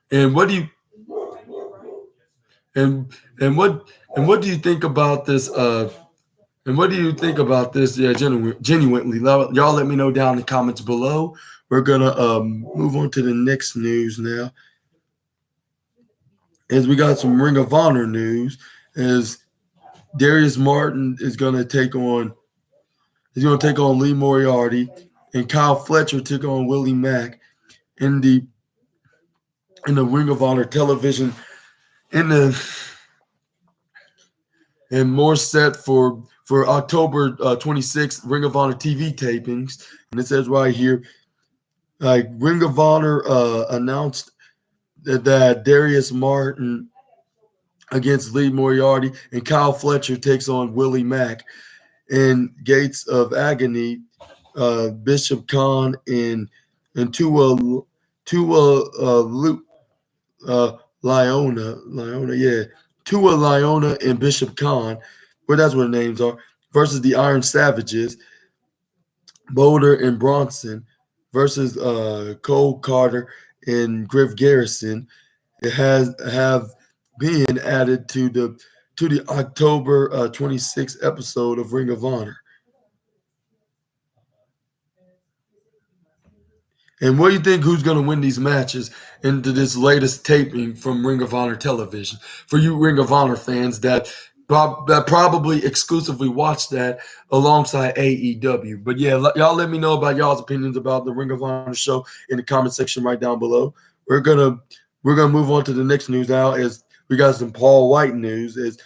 And what do you what do you think about this? And what do you think about this? Yeah, genuinely, y'all let me know down in the comments below. We're gonna move on to the next news now, as we got some Ring of Honor news. As Darius Martin is gonna take on Lee Moriarty, and Kyle Fletcher took on Willie Mack in the Ring of Honor television and more set for October 26th Ring of Honor TV tapings. And it says right here, Ring of Honor announced that Darius Martin against Lee Moriarty, and Kyle Fletcher takes on Willie Mack. And Gates of Agony, Bishop Khan and Tua Liona and Bishop Khan, that's what the names are, versus the Iron Savages, Boulder and Bronson, versus Cole Carter and Griff Garrison. It have been added to the October 26th episode of Ring of Honor. And what do you think, who's going to win these matches into this latest taping from Ring of Honor television? For you Ring of Honor fans that probably exclusively watch that alongside AEW. But yeah, y'all let me know about y'all's opinions about the Ring of Honor show in the comment section right down below. We're gonna move on to the next news now, as we got some Paul White news. As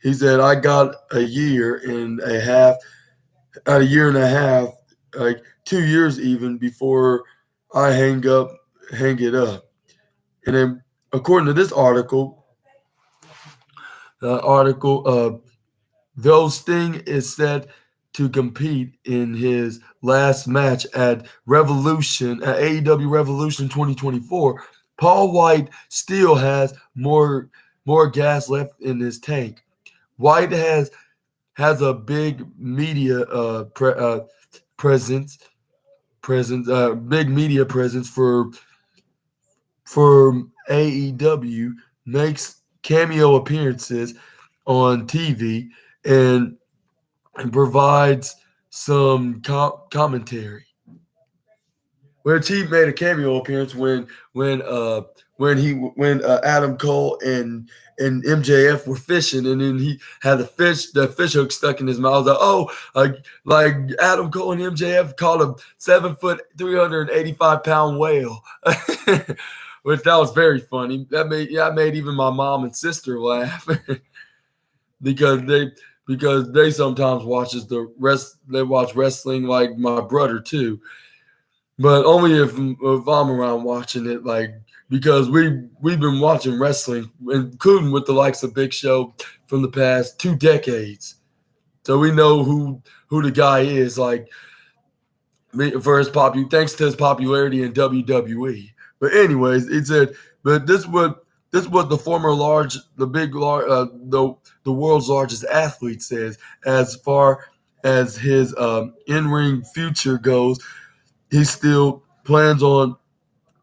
he said, I got a year and a half, like 2 years even, before I hang it up. And then, according to this article, though Sting is set to compete in his last match at AEW Revolution 2024, Paul White still has more gas left in his tank. White has a big media presence, big media presence for AEW, makes cameo appearances on TV and provides some commentary. Which he made a cameo appearance when Adam Cole and MJF were fishing, and then he had the fish hook stuck in his mouth. Like Adam Cole and MJF caught a 7 foot, 385-pound whale, which that was very funny. That made even my mom and sister laugh because they sometimes they watch wrestling, like my brother too. But only if I'm around watching it, because we've been watching wrestling, including with the likes of Big Show, from the past 2 decades. So we know who the guy is, for his thanks to his popularity in WWE. But anyways, it said, but this was the world's largest athlete says, as far as his in-ring future goes. He still plans on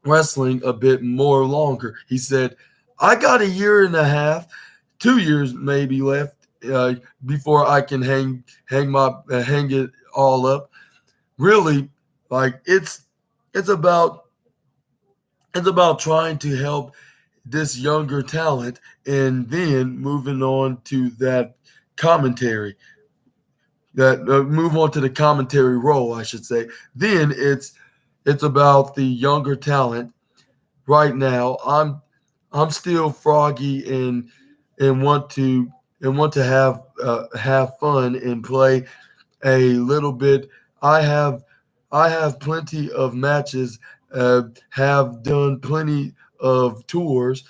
wrestling a bit more longer. He said, I got a year and a half, 2 years maybe left uh, before I can hang it all up. Really, like it's about it's about trying to help this younger talent and then moving on to that commentary that move on to the commentary role, I should say. Then it's about the younger talent. Right now, I'm still froggy and want to have fun and play a little bit. I have I have plenty of matches, have done plenty of tours,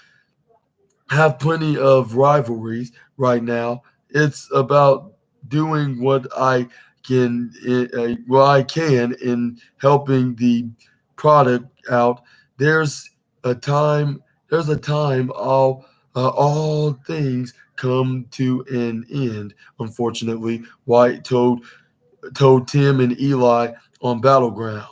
have plenty of rivalries right now. It's about doing what I can in helping the product out. There's a time. There's a time all things come to an end. Unfortunately, White told Tim and Eli on Battleground.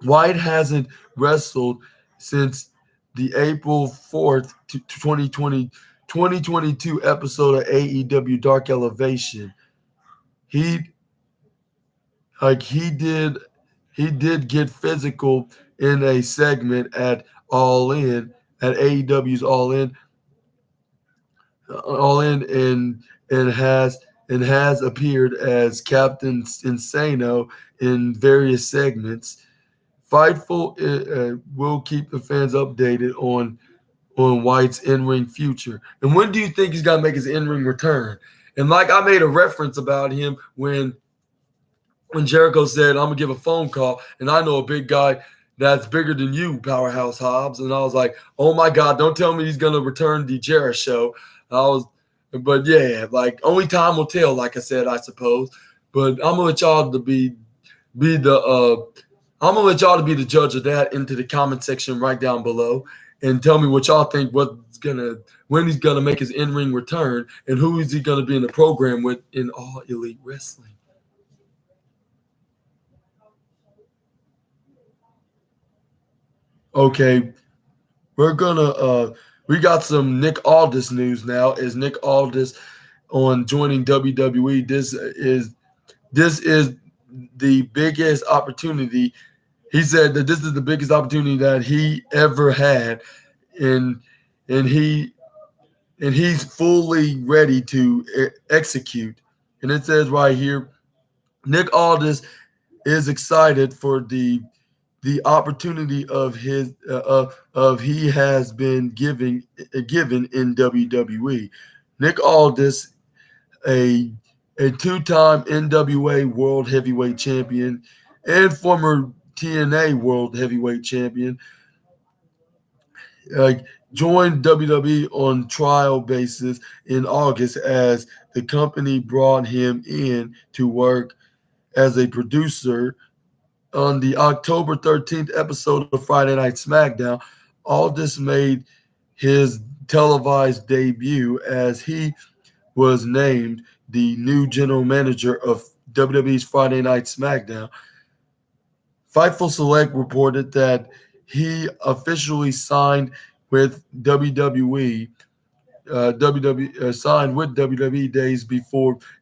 White hasn't wrestled since the April 4th, 2022 episode of AEW Dark Elevation. He he did get physical in a segment at All In at AEW's All In and has appeared as Captain Insano in various segments. Fightful will keep the fans updated on White's in-ring future. And when do you think he's gonna make his in-ring return? And like I made a reference about him when Jericho said, I'm gonna give a phone call, and I know a big guy that's bigger than you, Powerhouse Hobbs. And I was like, oh my God, don't tell me he's gonna return the Jericho show. But yeah, like only time will tell, like I said, I suppose. But I'm gonna let y'all to be the I'm gonna let y'all to be the judge of that into the comment section right down below, and tell me what y'all think. When he's gonna make his in-ring return, and who is he gonna be in the program with in All Elite Wrestling? Okay, we got some Nick Aldis news now. Is Nick Aldis on joining WWE? This is the biggest opportunity. He said that this is the biggest opportunity that he ever had, and and he and he's fully ready to execute. And it says right here, Nick Aldis is excited for the opportunity of he has been given in WWE. Nick Aldis, a a two-time NWA World Heavyweight Champion and former TNA World Heavyweight Champion, uh, joined WWE on trial basis in August as the company brought him in to work as a producer on the October 13th episode of Friday Night SmackDown. Aldis made his televised debut as he was named the new general manager of WWE's Friday Night SmackDown. Fightful Select reported that he officially signed with WWE. Signed with WWE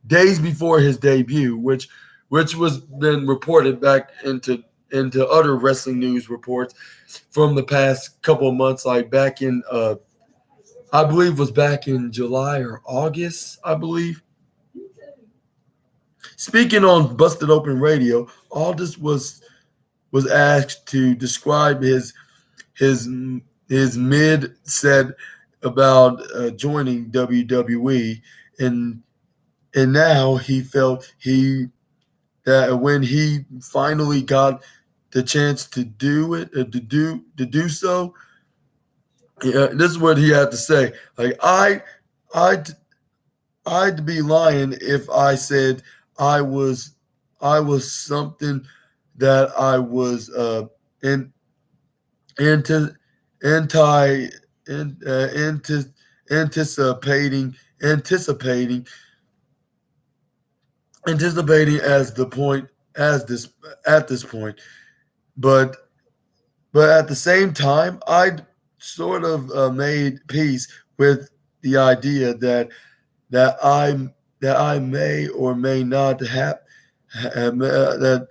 days before his debut, which was then reported back into other wrestling news reports from the past couple of months, like back in I believe was back in July or August, I believe. Speaking on Busted Open Radio, Aldis was asked to describe his his mid set about joining WWE, and now he felt he that when he finally got the chance to do it to do so, this is what he had to say. Like I'd I'd be lying if I said I was I was something that I was in anti anti in, anti, anticipating anticipating anticipating as the point as this at this point, but but at the same time, I sort of made peace with the idea that I that I may or may not have that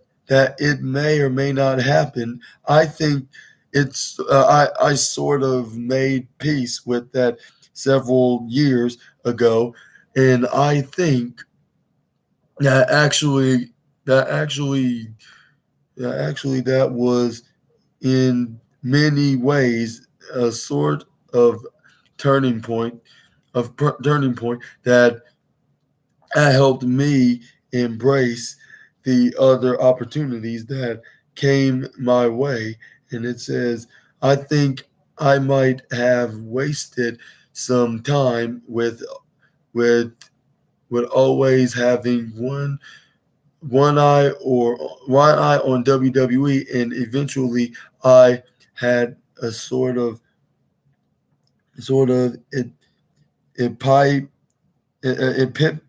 it may or may not happen. I think I sort of made peace with that several years ago, and I think that that was in many ways a sort of turning point turning point that helped me embrace the other opportunities that came my way. And it says, I think I might have wasted some time with with always having one eye on WWE, and eventually I had a sort of it pipe epip,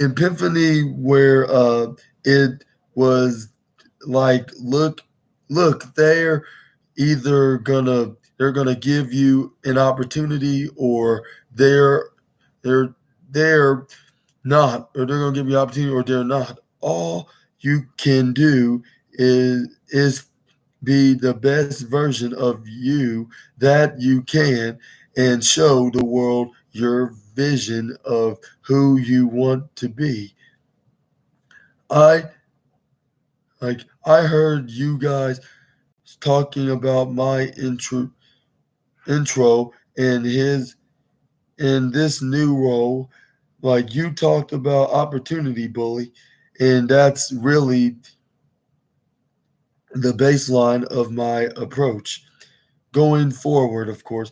epiphany where it was like, look, they're gonna give you an opportunity, or they're they're they're not, or they're gonna give you an opportunity, or they're not. All you can do is be the best version of you that you can, and show the world your vision of who you want to be. I I heard you guys talking about my intro and his in this new role. Like, you talked about opportunity, bully, and that's really the baseline of my approach going forward. Of course,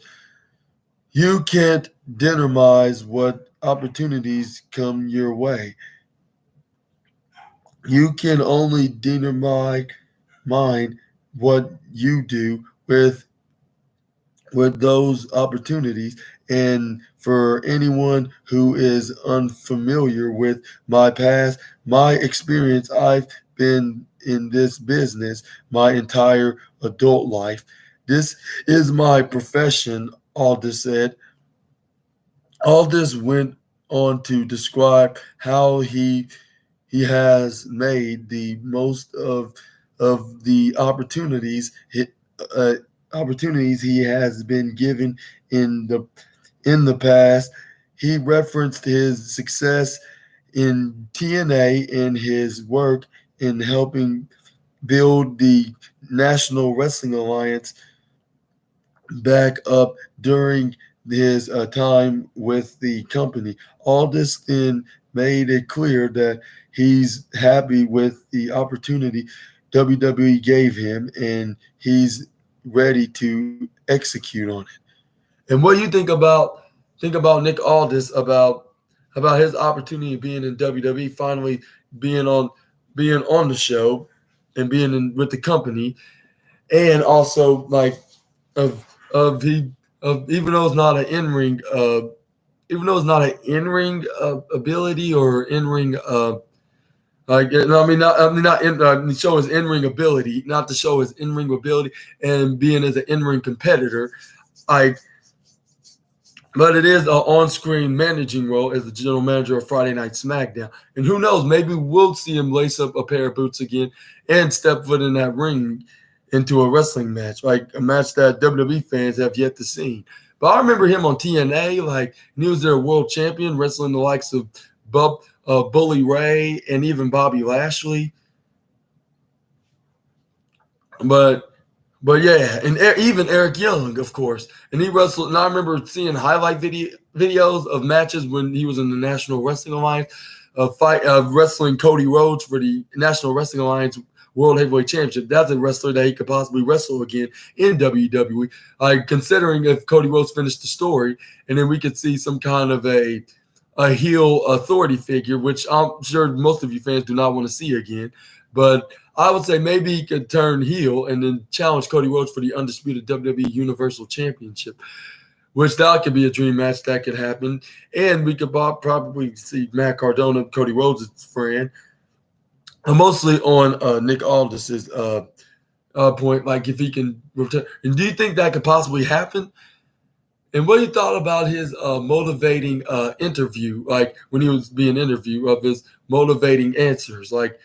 you can't determine what opportunities come your way. You can only determine what you do with those opportunities. And for anyone who is unfamiliar with my past, my experience, I've been in this business my entire adult life. This is my profession, Aldous said. Aldous went on to describe how he has made the most of the uh, opportunities he has been given in the past. He referenced his success in TNA and his work in helping build the National Wrestling Alliance back up during his time with the company. All this then made it clear that he's happy with the opportunity WWE gave him, and he's ready to execute on it. And what do you think about Nick Aldis, about his opportunity of being in WWE, finally being on the show and being with the company, and also like of he of even though it's not an in ring ability or in ring like, no, I mean not in, show his in ring ability, not to show his in ring ability and being as an in ring competitor. I But it is an on-screen managing role as the general manager of Friday Night SmackDown. And who knows, maybe we'll see him lace up a pair of boots again and step foot in that ring into a wrestling match, like a match that WWE fans have yet to see. But I remember him on TNA, like, and he was their world champion, wrestling the likes of Bully Ray and even Bobby Lashley. But yeah, and even Eric Young, of course. And he wrestled, and I remember seeing highlight videos of matches when he was in the National Wrestling Alliance, wrestling Cody Rhodes for the National Wrestling Alliance World Heavyweight Championship. That's a wrestler that he could possibly wrestle again in WWE. Considering if Cody Rhodes finished the story, and then we could see some kind of a heel authority figure, which I'm sure most of you fans do not want to see again. But I would say maybe he could turn heel and then challenge Cody Rhodes for the undisputed WWE Universal Championship, which that could be a dream match that could happen. And we could probably see Matt Cardona, Cody Rhodes' friend, mostly on Nick Aldis's point, like if he can return. And do you think that could possibly happen? And what you thought about his motivating interview, like when he was being interviewed, of his motivating answers? Like,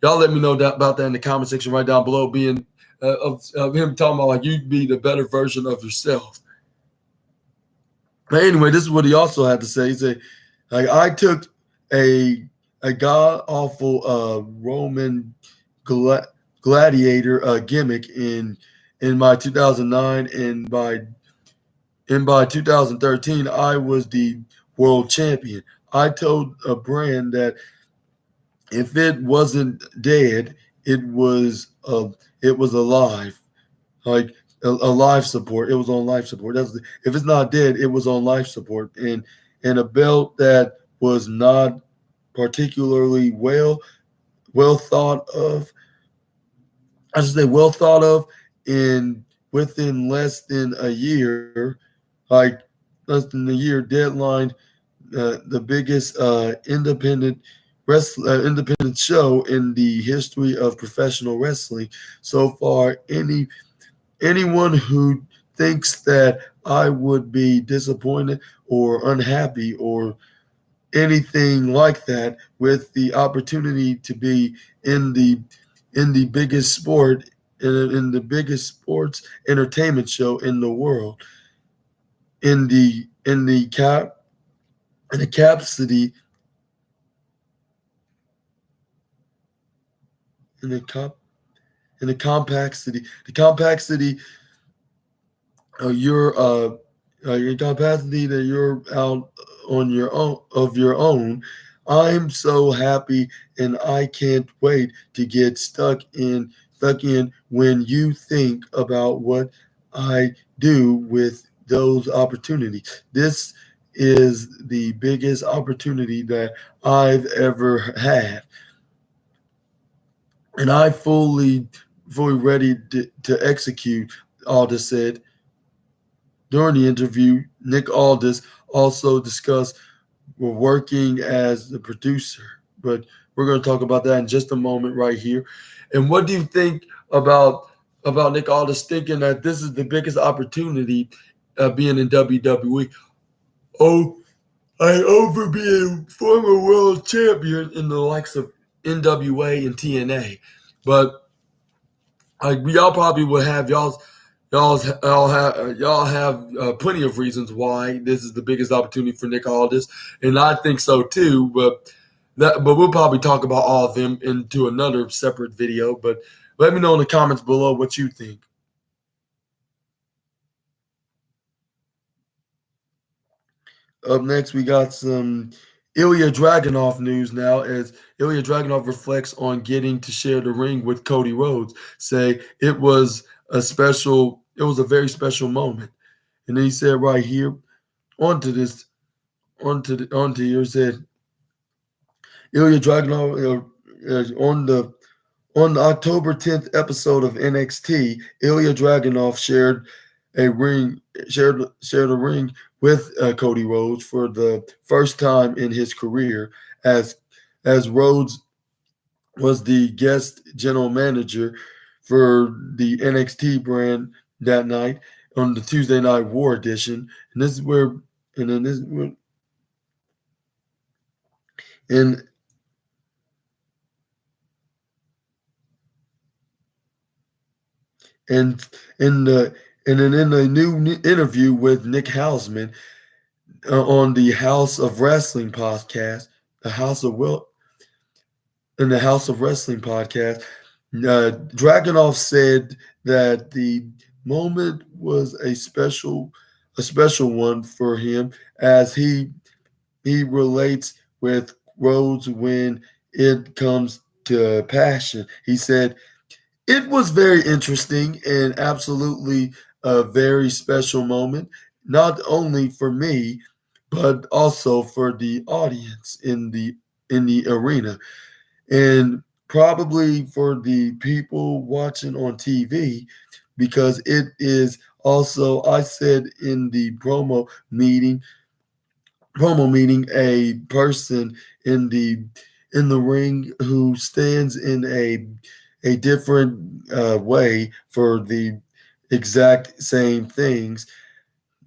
y'all let me know about that in the comment section right down below. Being of him talking about like you'd be the better version of yourself. But anyway, this is what he also had to say. He said, like, I took a god awful Roman gladiator gimmick in my 2009, and by 2013 I was the world champion. I told a brand that if it wasn't dead, it was alive, like a life support. It was on life support. If it's not dead, it was on life support, and a belt that was not particularly well thought of. I should say well thought of, in within less than a year, like less than a year deadline, the biggest independent show in the history of professional wrestling so far. Anyone who thinks that I would be disappointed or unhappy or anything like that with the opportunity to be in the in the biggest sport in the biggest sports entertainment show in the world, in the cap in the capacity in the comp in the complexity of your capacity that you're out on your own of your own. I'm so happy, and I can't wait to get stuck in when you think about what I do with those opportunities. This is the biggest opportunity that I've ever had, and I fully ready to execute. Aldis said. During the interview, Nick Aldis also discussed working as the producer, but we're going to talk about that in just a moment right here. And what do you think about Nick Aldis thinking that this is the biggest opportunity being in WWE? Oh, over being former world champion in the likes of NWA and TNA, but y'all probably would have y'all have plenty of reasons why this is the biggest opportunity for Nick Aldis, and I think so too. But we'll probably talk about all of them into another separate video. But let me know in the comments below what you think. Up next, we got some Ilya Dragunov news now, as Ilya Dragunov reflects on getting to share the ring with Cody Rhodes. Say it was a very special moment. And then he said right here, onto this, onto here, said Ilya Dragunov on the October 10th episode of NXT, Ilya Dragunov shared a ring with Cody Rhodes for the first time in his career, as Rhodes was the guest general manager for the NXT brand that night on the Tuesday Night War edition. And this is where and then this and and in the and then in a new interview with Nick Hausman on the House of Wrestling podcast, the House of Will in the House of Wrestling podcast, Dragunov said that the moment was a special one for him, as he relates with Rhodes when it comes to passion. He said, it was very interesting and absolutely a very special moment, not only for me, but also for the audience in the arena, and probably for the people watching on TV, because it is also, I said in the promo meeting, a person in in the ring who stands in a different way for the exact same things,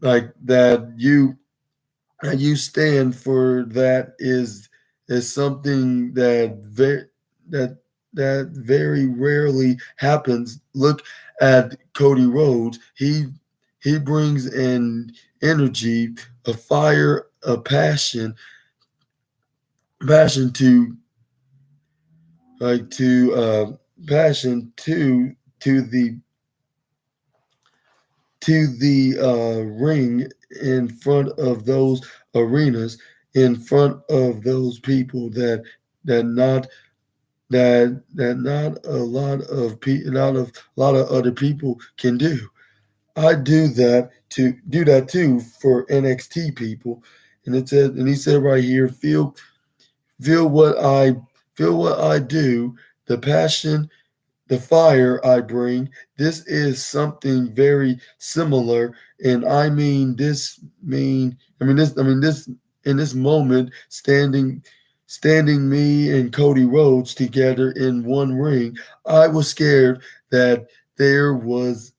like that you stand for, is something that that very rarely happens. Look at Cody Rhodes. He brings an energy, a fire, a passion to like to passion to the ring, in front of those arenas, in front of those people that not that not a lot of a lot of other people can do. I do that too for NXT people, and he said right here, feel what I feel what I do, the passion, the fire I bring. This is something very similar, and I mean this in this moment, standing me and Cody Rhodes together in one ring. I was scared that there was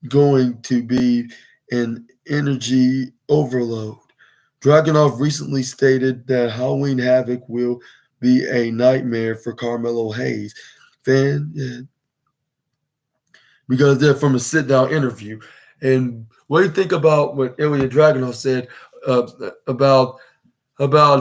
going to be an energy overload. Dragunov recently stated that Halloween Havoc will be a nightmare for Carmelo Hayes. Fan, because they're from a sit down interview. And what do you think about what Ilya Dragunov said uh, about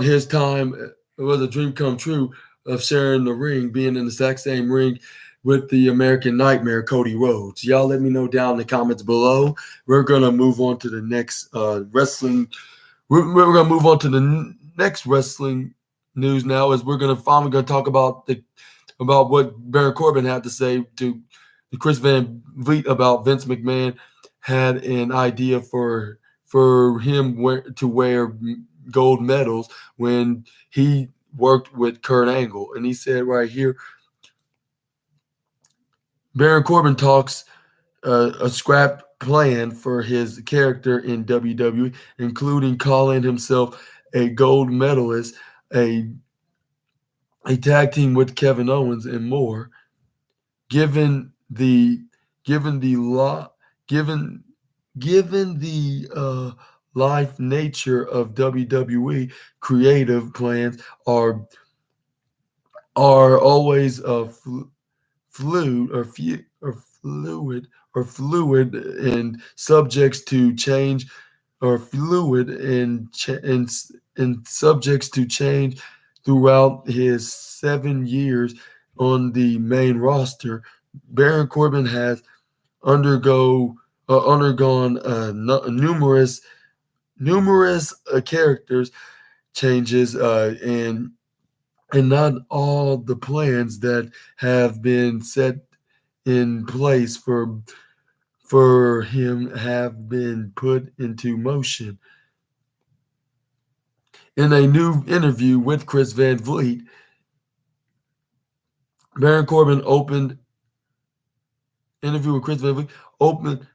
his time? It was a dream come true of sharing the ring, being in the exact same ring with the American Nightmare, Cody Rhodes. Y'all let me know down in the comments below. We're gonna move on to the next wrestling. We're gonna move on to the next wrestling news now. Is we're gonna finally gonna talk about what Baron Corbin had to say to Chris Van Vliet about Vince McMahon had an idea for him to wear gold medals when he worked with Kurt Angle. And he said right here, Baron Corbin talks a scrap plan for his character in WWE, including calling himself a gold medalist, a tag team with Kevin Owens, and more. Given the given the law given given the life nature of WWE, creative plans are always fluid fluid and subjects to change, or fluid and subjects to change throughout his 7 years on the main roster. Baron Corbin has undergone numerous characters changes, and not all the plans that have been set in place for him have been put into motion. In a new interview with Chris Van Vliet, Baron Corbin opened interview with Chris Van Vliet opened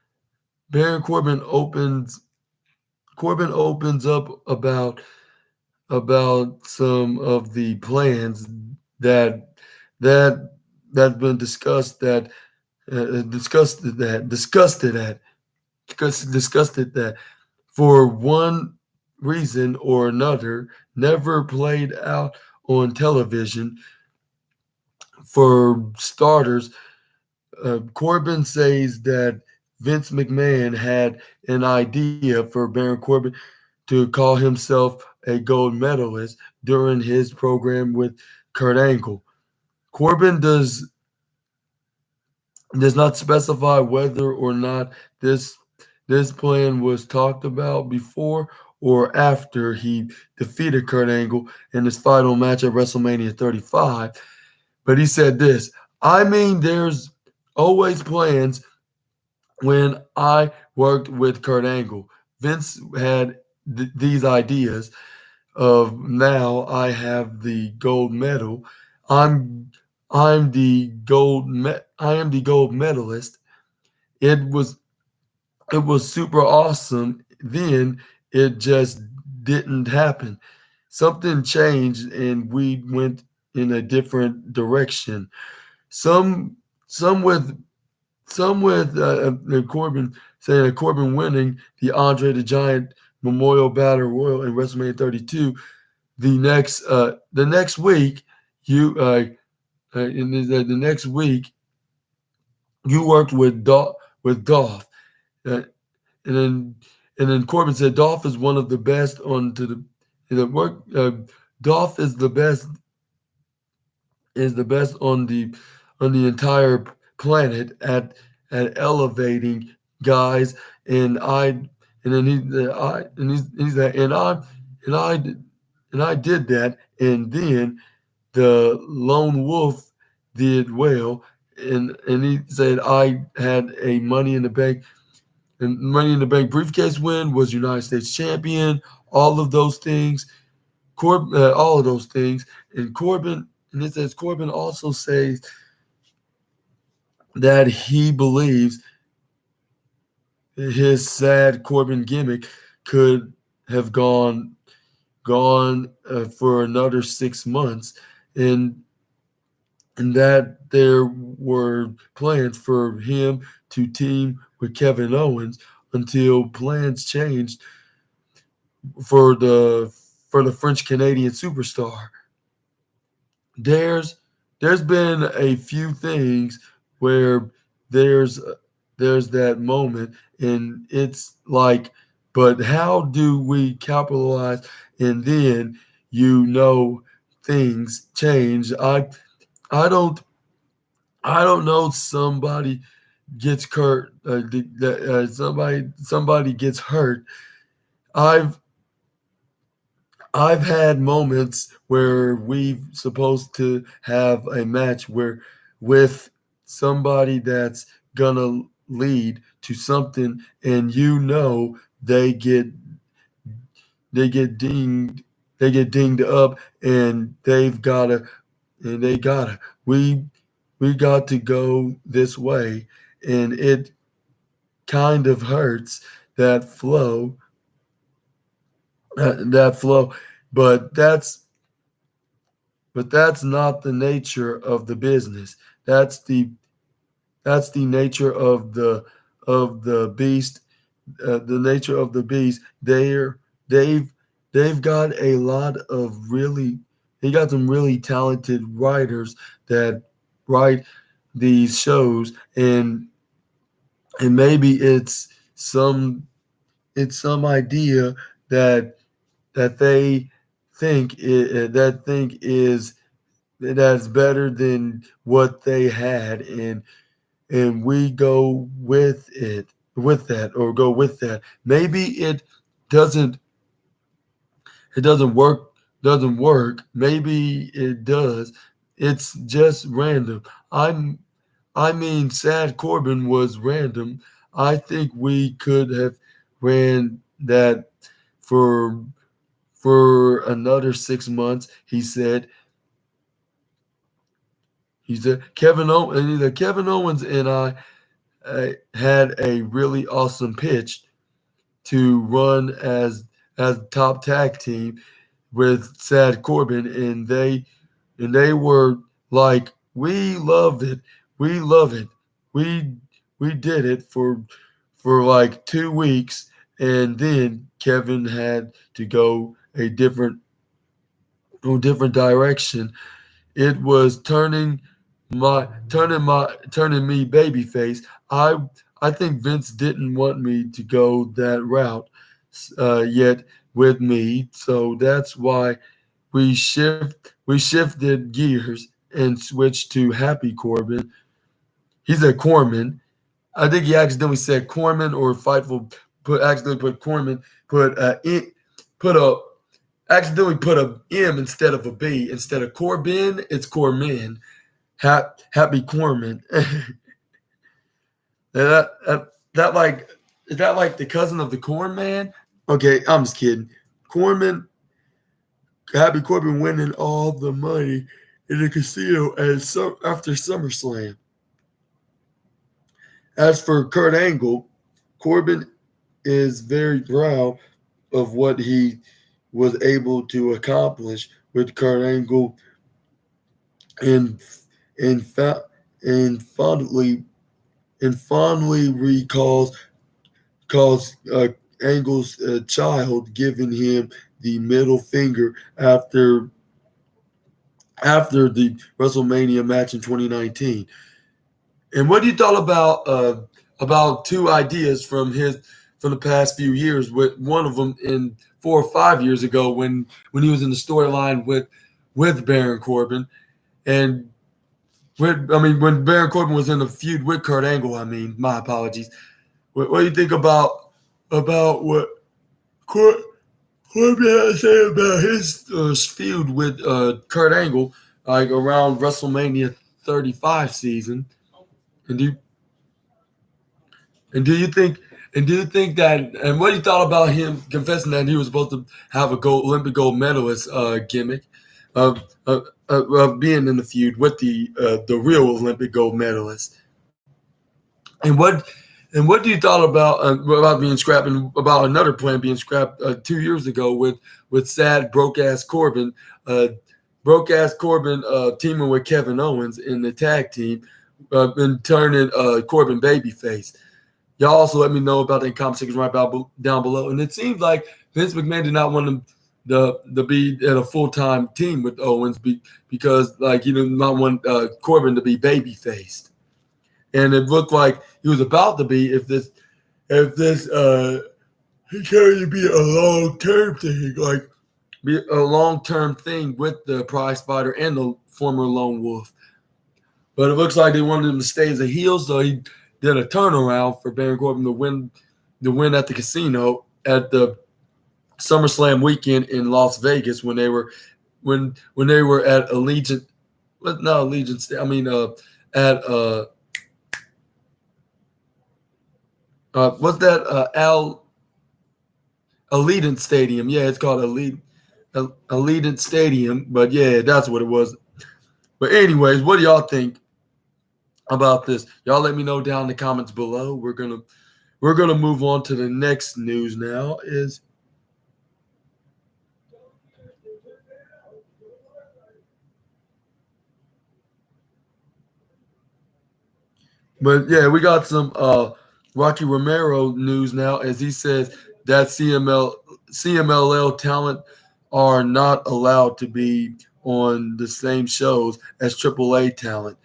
Baron Corbin opens up about some of the plans that that that's been discussed that for one reason or another never played out on television. For starters, Corbin says that Vince McMahon had an idea for Baron Corbin to call himself a gold medalist during his program with Kurt Angle. Corbin does not specify whether or not this plan was talked about before or after he defeated Kurt Angle in his final match at WrestleMania 35. But he said this, I mean, there's always plans. When I worked with Kurt Angle, Vince had these ideas of, now I have the gold medal. I'm I am the gold medalist. It was super awesome. Then it just didn't happen. Something changed, and we went in a different direction. Some some with Corbin saying that Corbin winning the Andre the Giant Memorial Battle Royal in WrestleMania 32 the next week you in the next week you worked with Dolph, uh, and then Corbin said Dolph is one of the best on to the work. Dolph is the best on the entire planet at elevating guys, and then he's that and I and I did that, and then the lone wolf did well, and he said I had a Money in the Bank and Money in the Bank briefcase win, was United States champion, all of those things, all of those things, and Corbin. And it says Corbin also says that he believes his sad Corbin gimmick could have gone for another 6 months, and that there were plans for him to team with Kevin Owens until plans changed for the French Canadian superstar. There's there's been a few things where there's there's that moment, and it's like, but how do we capitalize? And then things change. I don't I don't know. Somebody gets hurt. Somebody gets hurt. I've I've had moments where we've supposed to have a match where with somebody that's gonna lead to something, and they get dinged up, and they gotta we we got to go this way, and it kind of hurts that flow that flow, but that's not the nature of the business. That's the nature of the beast. The nature of the beast. They've they've got a lot of really they got some really talented writers that write these shows, and maybe it's some idea that they think is that's better than what they had, and we go with that, or go with that. Maybe doesn't it doesn't work. Maybe it does. It's just random. I mean, Sad Corbin was random. I think we could have ran that for another 6 months. He said Kevin Owens and I had a really awesome pitch to run as top tag team with Sad Corbin, and they were like, we loved it, we love it, we we did it for like 2 weeks, and then Kevin had to go a different direction. It was turning me babyface. I think Vince didn't want me to go that route yet with me, so that's why we shifted gears and switched to Happy Corbin. He said Corman. I think he accidentally said Corman, or Fightful accidentally put Corman, put put a accidentally put a M instead of a B. Instead of Corbin, it's Corman. Happy Corman. That like is that like the cousin of the Corn Man? Okay, I'm just kidding. Corman, Happy Corbin winning all the money in the casino after SummerSlam. As for Kurt Angle, Corbin is very proud of what he was able to accomplish with Kurt Angle and and fa- and fondly recalls calls Angle's child, giving him the middle finger after the WrestleMania match in 2019. And what do you thought about two ideas from the past few years? With one of them in 4 or 5 years ago when he was in the storyline with Baron Corbin, and when Baron Corbin was in the feud with Kurt Angle. I mean, my apologies. What do you think about what Corbin had to say about his feud with Kurt Angle, like around WrestleMania 35 season? And do And do you think and do you think that and what you thought about him confessing that he was supposed to have a Olympic gold medalist gimmick of being in the feud with the real Olympic gold medalist? And what do you thought about being scrapped and about another plan being scrapped 2 years ago with sad broke ass Corbin teaming with Kevin Owens in the tag team and turning Corbin babyface? Y'all also let me know about that in comment section right down below. And it seems like Vince McMahon did not want him to be at a full time team with Owens because like he did not want Corbin to be baby faced. And it looked like he was about to be if this he carried to be a long term thing, like be a long term thing with the prize fighter and the former lone wolf. But it looks like they wanted him to stay as a heel, so he did a turnaround for Baron Corbin to win at the casino at the SummerSlam weekend in Las Vegas when they were at Allegiant, not Allegiant. I mean, at what's that? Allegiant Stadium. Yeah, it's called Allegiant Stadium. But yeah, that's what it was. But anyways, what do y'all think about this? Y'all let me know down in the comments below. We're gonna move on to the next news now. But yeah, we got some Rocky Romero news now as he says that CMLL talent are not allowed to be on the same shows as AAA talent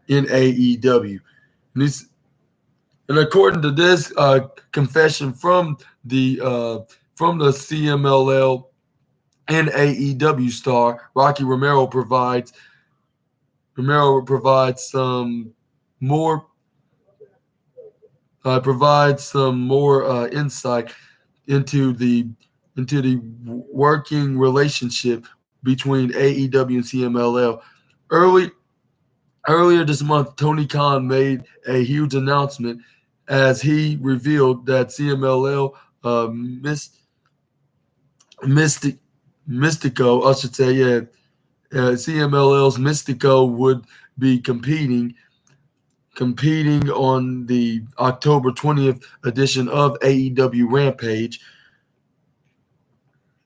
in AEW. And, and according to this confession from the CMLL and AEW star, Rocky Romero provides some more insight into the working relationship between AEW and CMLL. Early Earlier this month, Tony Khan made a huge announcement as he revealed that CMLL Mystic Mystico, I should say, yeah, CMLL's Mystico would be competing on the October 20th edition of AEW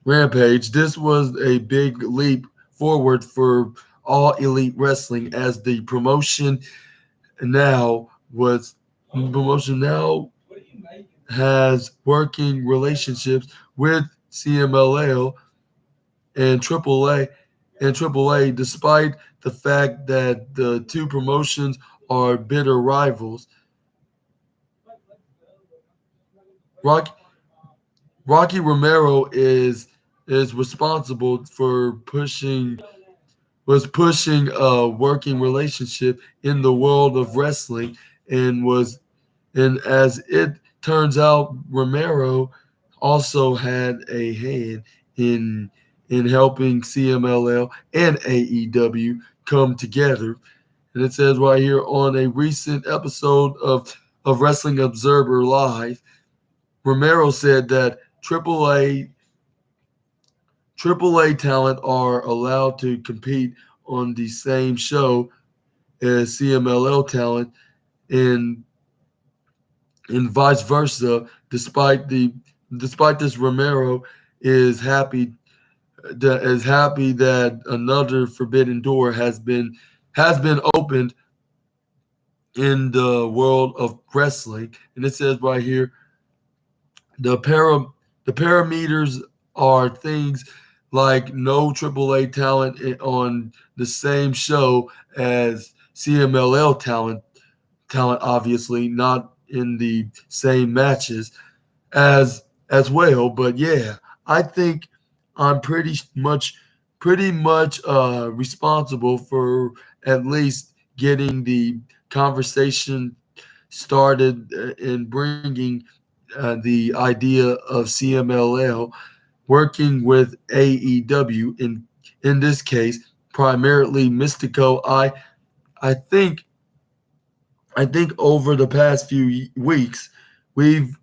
Rampage. This was a big leap forward for All Elite Wrestling as the now promotion now has working relationships with CMLL and AAA, despite the fact that the two promotions are bitter rivals. Rocky Romero is responsible for pushing a working relationship in the world of wrestling and as it turns out, Romero also had a hand in helping CMLL and AEW come together. And it says right here on a recent episode of Wrestling Observer Live, Romero said that AAA talent are allowed to compete on the same show as CMLL talent and vice versa. Despite this, Romero is happy that is happy that another forbidden door has been opened in the world of wrestling. And it says right here, the para the parameters are things like no AAA talent on the same show as CMLL talent obviously not in the same matches as well. But yeah, I think I'm pretty much responsible for at least getting the conversation started in bringing the idea of CMLL working with AEW in this case primarily Mystico. I think I think over the past few weeks we've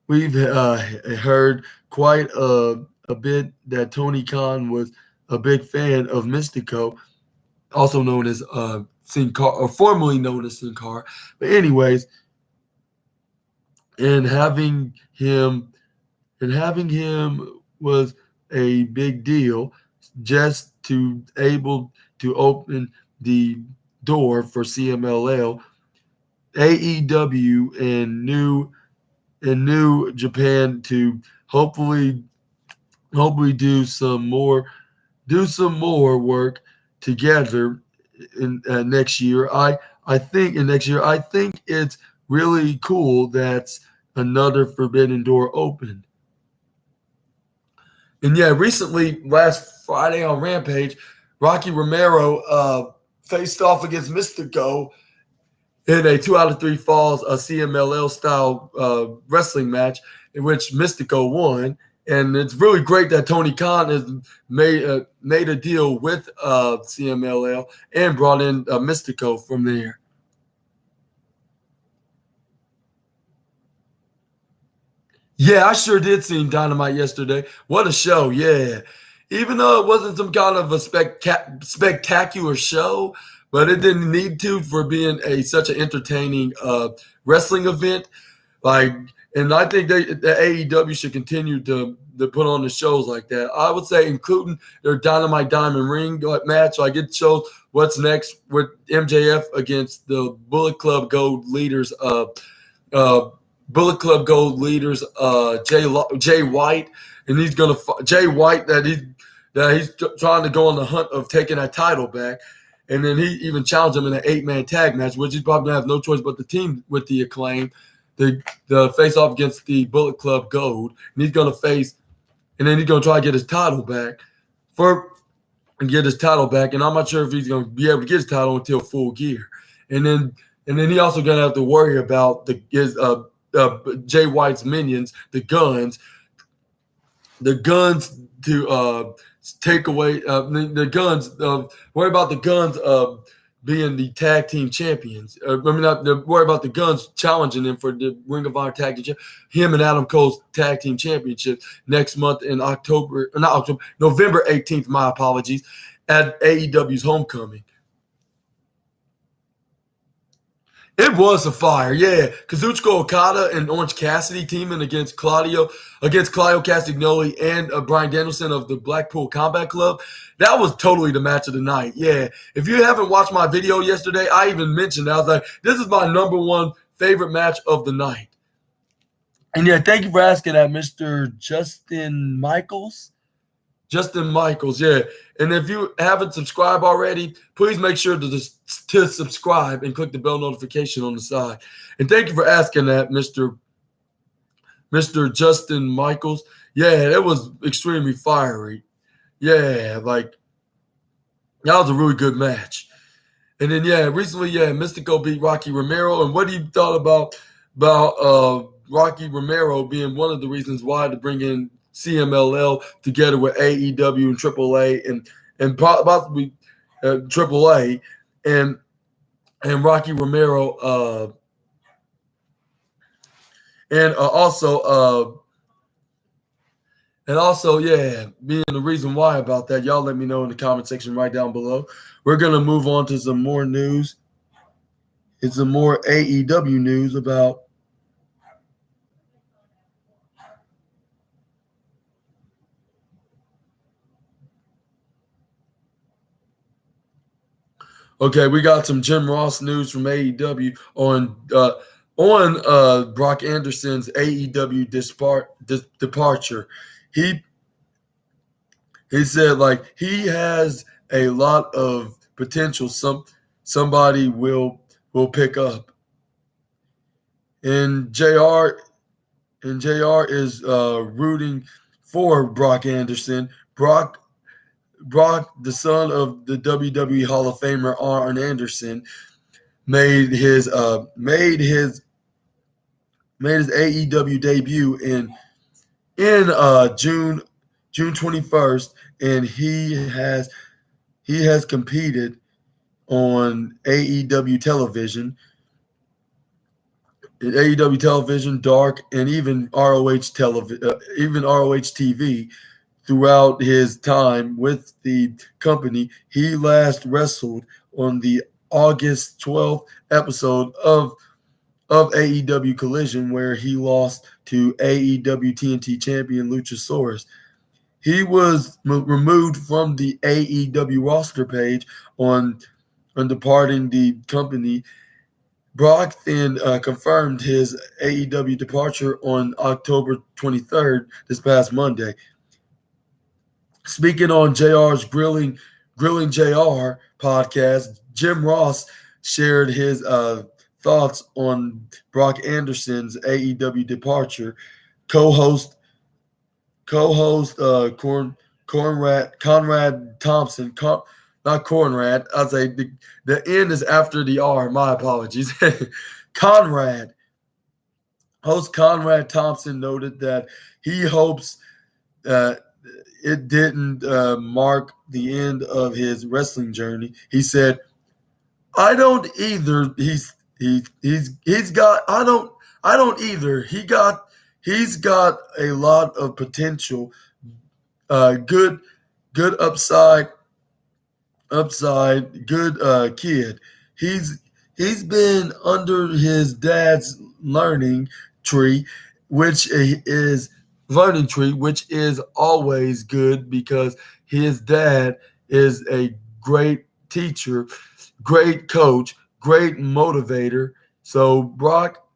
we've heard quite a bit that Tony Khan was a big fan of Mystico, also known as Sin Cara, or formerly known as Sin Cara. But anyways, and having him was a big deal just to able to open the door for CMLL, AEW, and New Japan to hopefully hopefully do some more work together in next year. I think it's really cool that's another forbidden door opened. And yeah, recently last Friday on Rampage, Rocky Romero faced off against Mystico in a 2 out of 3 falls, a CMLL style wrestling match in which Mystico won. And it's really great that Tony Khan has made a deal with CMLL and brought in Mystico from there. Yeah, I sure did see Dynamite yesterday. What a show! Yeah, even though it wasn't some kind of a spectacular show, but it didn't need to for being a such an entertaining wrestling event. Like, and I think the AEW should continue to put on the shows like that. I would say, including their Dynamite Diamond Ring match. Like, it shows what's next with MJF against the uh, Bullet Club Gold leaders, Jay White, and he's gonna Jay White that he's trying to go on the hunt of taking that title back. And then he even challenged him in an 8-man tag match, which he's probably gonna have no choice but the team with the Acclaim, the face off against the Bullet Club Gold, and then he's gonna try to get his title back for and get his title back. And I'm not sure if he's gonna be able to get his title until Full Gear. And then he also gonna have to worry about his Jay White's minions, the guns to take away the guns. Worry about the guns being the tag team champions. Not worry about the guns challenging them for the Ring of Honor tag team. Him and Adam Cole's tag team championship next month in November 18th. My apologies, at AEW's Homecoming. It was a fire, yeah. Kazuchika Okada and Orange Cassidy teaming against Claudio Castagnoli and Brian Danielson of the Blackpool Combat Club. That was totally the match of the night, yeah. If you haven't watched my video yesterday, I even mentioned, I was like, this is my number one favorite match of the night. And yeah, thank you for asking that, Mr. Justin Michaels. Justin Michaels, yeah. And if you haven't subscribed already, please make sure to subscribe and click the bell notification on the side. And thank you for asking that, Mr. Justin Michaels. Yeah, that was extremely fiery. Yeah, like, that was a really good match. And then yeah, recently, yeah, Mystico beat Rocky Romero. And what do you thought about Rocky Romero being one of the reasons why to bring in CMLL together with AEW and AAA and possibly AAA and Rocky Romero and also yeah, being the reason why about that. Y'all let me know in the comment section right down below. We're gonna move on to some more news. It's some more AEW news about Okay, we got some Jim Ross news from AEW on Brock Anderson's AEW departure. He he said like he has a lot of potential. Somebody will pick up. And Jr. is rooting for Brock Anderson. Brock, the son of the WWE Hall of Famer Arn Anderson, made his AEW debut in June 21st, and he has competed on AEW television, Dark, and even ROH TV. Throughout his time with the company, he last wrestled on the August 12th episode of AEW Collision, where he lost to AEW TNT champion Luchasaurus. He was removed from the AEW roster page on departing the company. Brock then confirmed his AEW departure on October 23rd, this past Monday. Speaking on JR's Grilling JR podcast, Jim Ross shared his thoughts on Brock Anderson's AEW departure. Co-host Conrad Thompson, not Conrad. I'll say the N is after the R. My apologies. Host Conrad Thompson noted that he hopes it didn't mark the end of his wrestling journey. He said, "I don't either. He's got. I don't either. He's got a lot of potential. Good upside. Good kid. He's been under his dad's learning tree, which is." Which is always good because his dad is a great teacher, great coach, great motivator. So Brock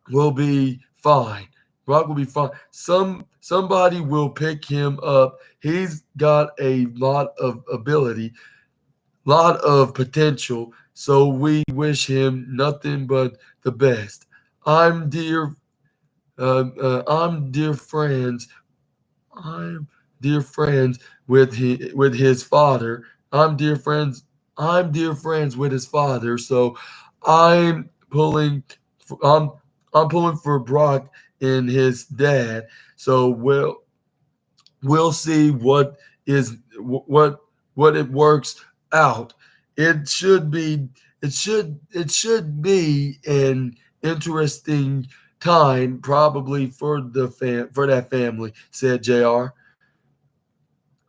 will be fine. Brock will be fine. Somebody will pick him up. He's got a lot of ability, lot of potential. So we wish him nothing but the best. I'm dear friends. I'm dear friends with his father. I'm dear friends with his father. So I'm pulling. I'm pulling for Brock and his dad. So we'll see what it works out. It should be an interesting time probably for that family, said JR.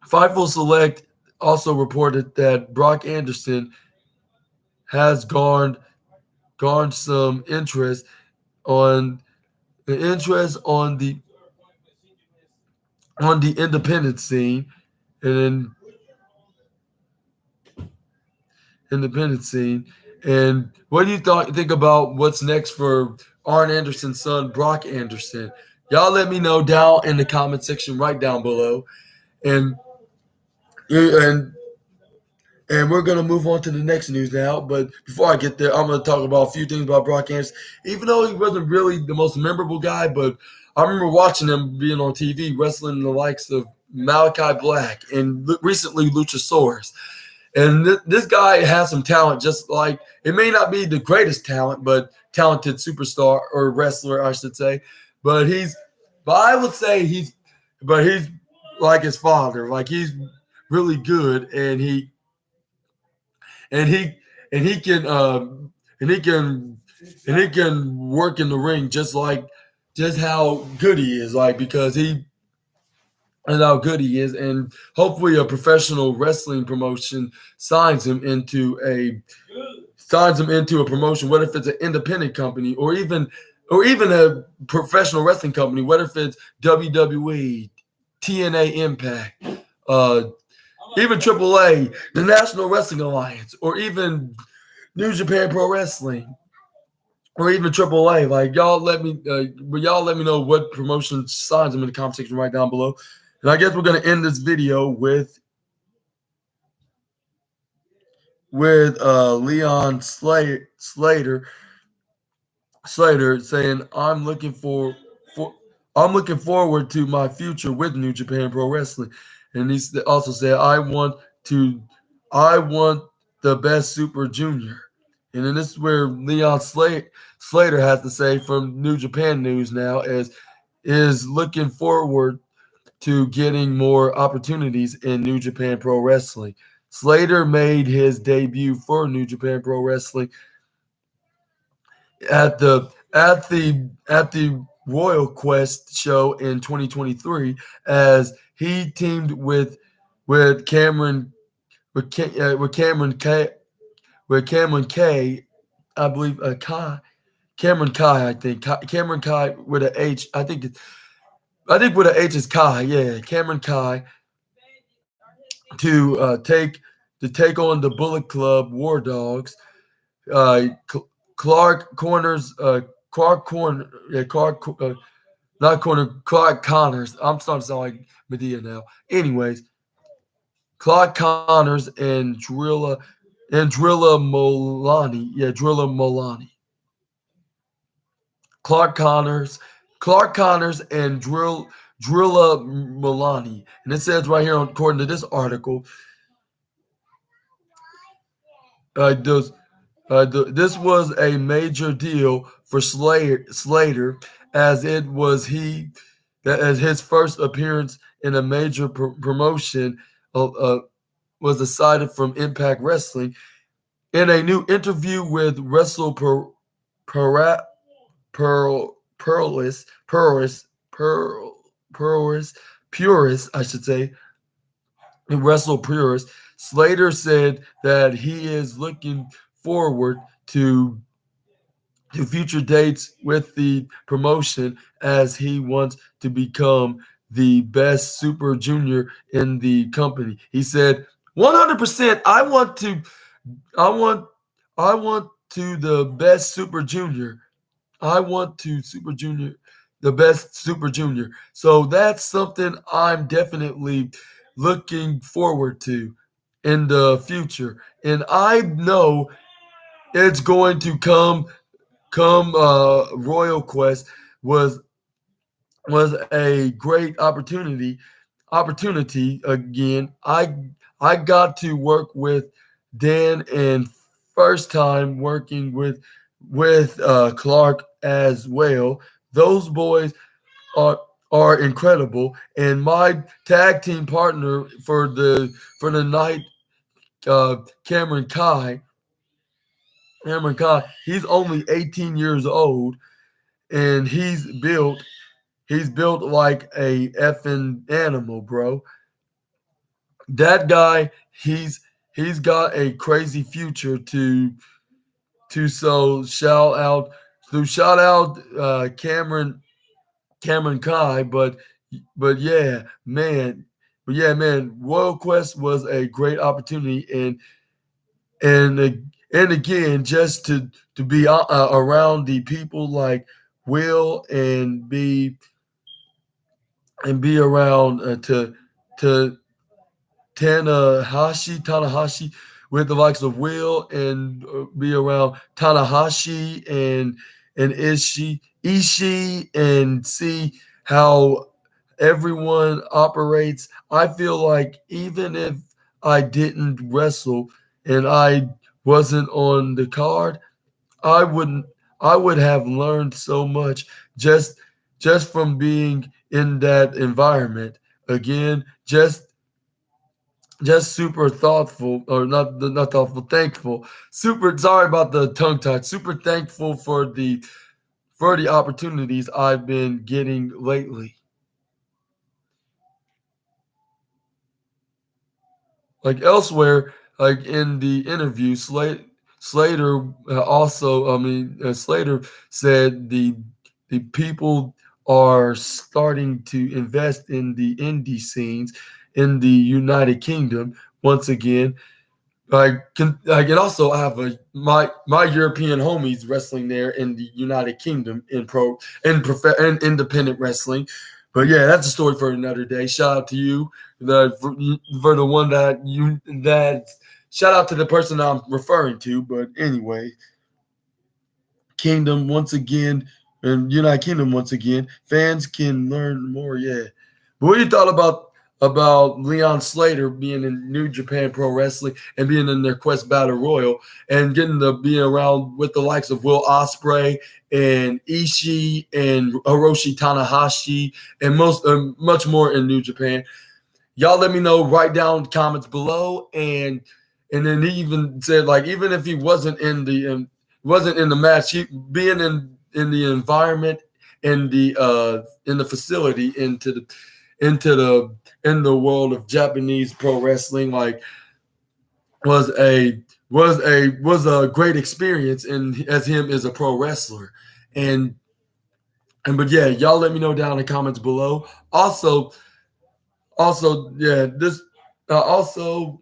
Fightful Select also reported that Brock Anderson has garnered some interest on the independent scene, and And what do you think about what's next for Arn Anderson's son, Brock Anderson? Y'all let me know down in the comment section right down below. And and we're going to move on to the next news now. But before I get there, I'm going to talk about a few things about Brock Anderson. Even though he wasn't really the most memorable guy, but I remember watching him being on TV, wrestling the likes of Malachi Black and recently Luchasaurus. And this guy has some talent, just like it may not be the greatest talent, but talented superstar or wrestler, I should say. But I would say he's like his father. Like he's really good, and he can work in the ring just how good he is, like because and how good he is, and hopefully a professional wrestling promotion signs him into a promotion, whether if it's an independent company or even a professional wrestling company, whether if it's WWE, TNA Impact, even AAA, the National Wrestling Alliance, or even New Japan Pro Wrestling, or even AAA. Like y'all let me know what promotion signs them in the comment section right down below. And I guess we're gonna end this video with Leon Slater saying, for I'm looking forward to my future with New Japan Pro Wrestling," and he also said, I want the best Super Junior," and then this is where Leon Slater has to say from New Japan News now is looking forward to getting more opportunities in New Japan Pro Wrestling. Slater made his debut for New Japan Pro Wrestling at the Royal Quest show in 2023 as he teamed with Cameron with Cameron K, I believe Cameron Kai, I think Cameron Kai with an H, I think with an H is Kai, yeah, Cameron Kai, to take on the Bullet Club War Dogs. Clark Corners, Clark Corner, yeah, not Corner, Clark Connors. I'm starting to sound like Medea now. Anyways, Clark Connors and Drilla Molani, yeah, Drilla Molani. Clark Connors and Drilla Molani, and it says right here, according to this article, does. This was a major deal for Slater, as it was as his first appearance in a major promotion was decided from Impact Wrestling. In a new interview with Wrestle Purist, I should say, Wrestle Purist, Slater said that he is looking forward to future dates with the promotion, as he wants to become the best Super Junior in the company. He said, 100%, I want to the best Super Junior. I want to Super Junior, the best Super Junior. So that's something I'm definitely looking forward to in the future. And I know it's going to come Royal Quest was a great opportunity again. I got to work with Dan, and first time working with Clark as well. Those boys are incredible, and my tag team partner for the night, Cameron Kai, he's only 18 years old, and he's built like a effing animal, bro. That guy, he's got a crazy future so shout out Cameron Kai, but yeah, man, Royal Quest was a great opportunity, and again, just to be around the people like Will, and be around to Tanahashi, with the likes of Will, and be around Tanahashi and Ishii, and see how everyone operates. I feel like even if I didn't wrestle and I wasn't on the card, I would have learned so much just from being in that environment. Again, just super thoughtful, or not thoughtful, thankful. Super sorry about the tongue tie. Super thankful for the opportunities I've been getting lately. Like elsewhere, like in the interview, Slater Slater said the people are starting to invest in the indie scenes in the United Kingdom, once again. And also I have my European homies wrestling there in the United Kingdom in independent wrestling. But yeah, that's a story for another day. Shout out to you, for the one that shout out to the person I'm referring to. But anyway, Kingdom once again, and United Kingdom once again. Fans can learn more. Yeah, but what do you thought about Leon Slater being in New Japan Pro Wrestling and being in their Quest Battle Royal and getting to be around with the likes of Will Ospreay and Ishii and Hiroshi Tanahashi and much more in New Japan? Y'all let me know. Write down comments below, and then he even said, like, even if he wasn't in the match, he being in the environment, in the facility, in the world of Japanese pro wrestling, like, was a great experience, and as him as a pro wrestler. But yeah, y'all let me know down in the comments below. Also, yeah, this also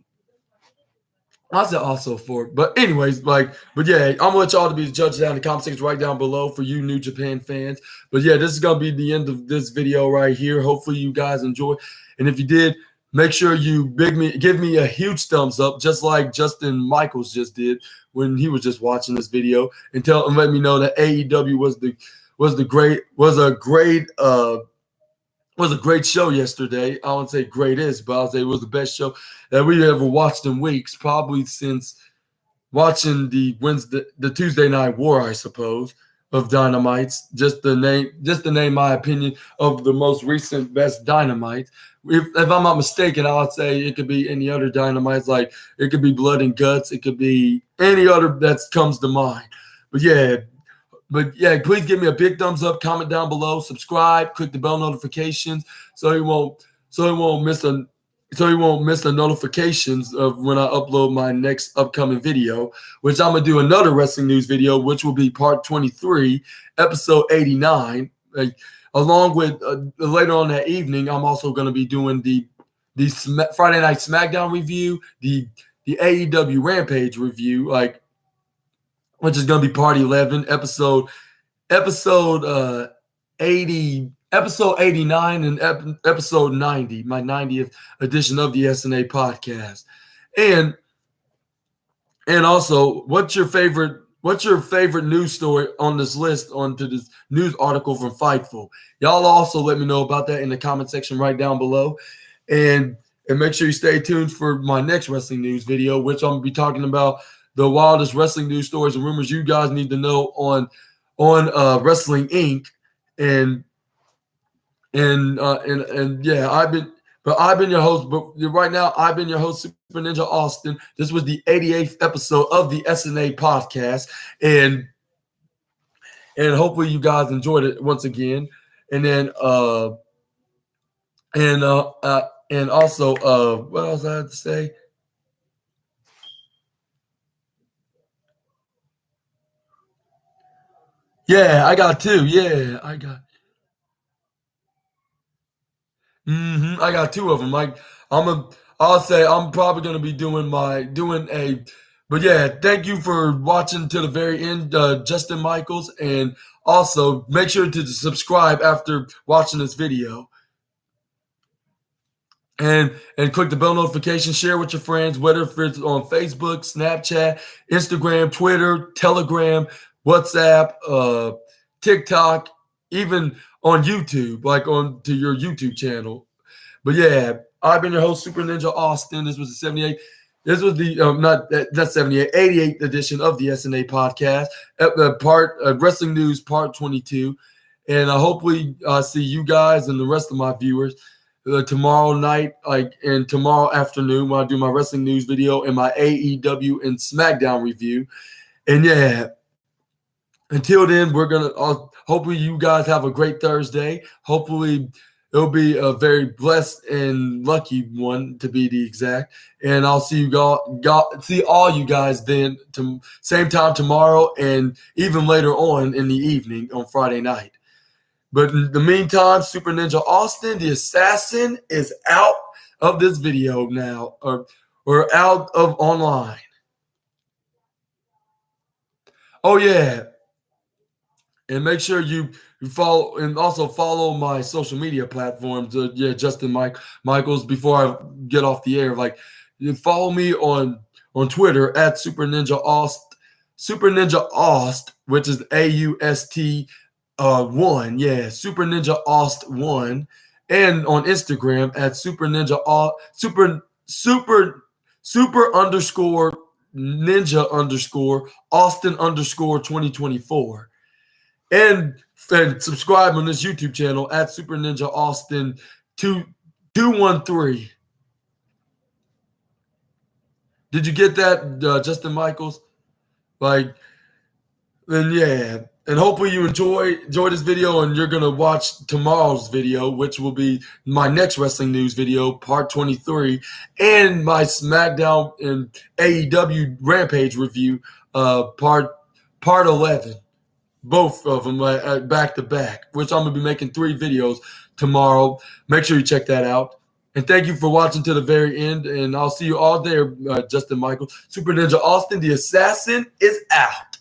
I said also for, but anyways, but yeah, I'm gonna let y'all to be the judge down in the comment section right down below for you New Japan fans. But yeah, this is gonna be the end of this video right here. Hopefully you guys enjoy, and if you did, make sure you give me a huge thumbs up, just like Justin Michaels just did when he was just watching this video, and let me know that AEW was a great show yesterday. I wouldn't say greatest, but I'll say it was the best show that we ever watched in weeks, probably since watching the Tuesday Night War, I suppose, of Dynamites. Just to name my opinion of the most recent best Dynamite. If I'm not mistaken, I would say it could be any other Dynamites. Like, it could be Blood and Guts. It could be any other that comes to mind. But yeah, please give me a big thumbs up, comment down below, subscribe, click the bell notifications so you won't miss the notifications of when I upload my next upcoming video, which I'm gonna do another wrestling news video, which will be part 23, episode 89. Along with later on that evening, I'm also gonna be doing the Friday Night SmackDown review, the AEW Rampage review, which is going to be part 11, episode 89 and episode 90, my 90th edition of the SNA podcast. And also, what's your favorite news story on this list, onto this news article from Fightful? Y'all also let me know about that in the comment section right down below. And make sure you stay tuned for my next wrestling news video, which I'm going to be talking about the wildest wrestling news stories and rumors you guys need to know on Wrestling Inc. And yeah, I've been your host. But right now, I've been your host, Super Ninja Austin. This was the 88th episode of the SNA podcast, and hopefully you guys enjoyed it once again. And then and also what else I had to say? Yeah, I got two. Yeah, I got. I got two of them. I'll say I'm probably gonna be doing a. But yeah, thank you for watching to the very end, Justin Michaels, and also make sure to subscribe after watching this video. And click the bell notification, share with your friends, whether if it's on Facebook, Snapchat, Instagram, Twitter, Telegram, WhatsApp, TikTok, even on YouTube, to your YouTube channel. But yeah, I've been your host, Super Ninja Austin. This was the 78. This was the not 78, 88th edition of the SNA podcast, Wrestling News Part 22. And I hopefully see you guys and the rest of my viewers tomorrow night, and tomorrow afternoon, when I do my wrestling news video and my AEW and SmackDown review. And yeah, until then, hopefully you guys have a great Thursday. Hopefully it'll be a very blessed and lucky one, to be the exact. And I'll see see all you guys then, same time tomorrow, and even later on in the evening on Friday night. But in the meantime, Super Ninja Austin, the assassin, is out of this video now. or out of online. Oh yeah, and make sure you follow and also follow my social media platforms. Justin Michaels. Before I get off the air, like you follow me on Twitter at Super Ninja Aust, which is AUST 1. Yeah, Super Ninja Aust 1, and on Instagram at Super Ninja Super underscore Ninja underscore Austin underscore 2024. And subscribe on this YouTube channel at Super Ninja Austin 213. Did you get that, Justin Michaels? Like, then yeah. And hopefully you enjoy this video, and you're gonna watch tomorrow's video, which will be my next wrestling news video, part 23, and my SmackDown and AEW Rampage review, part 11. Both of them back to back, which I'm going to be making 3 videos tomorrow. Make sure you check that out. And thank you for watching to the very end. And I'll see you all there, Justin Michael. Super Ninja Austin, the assassin, is out.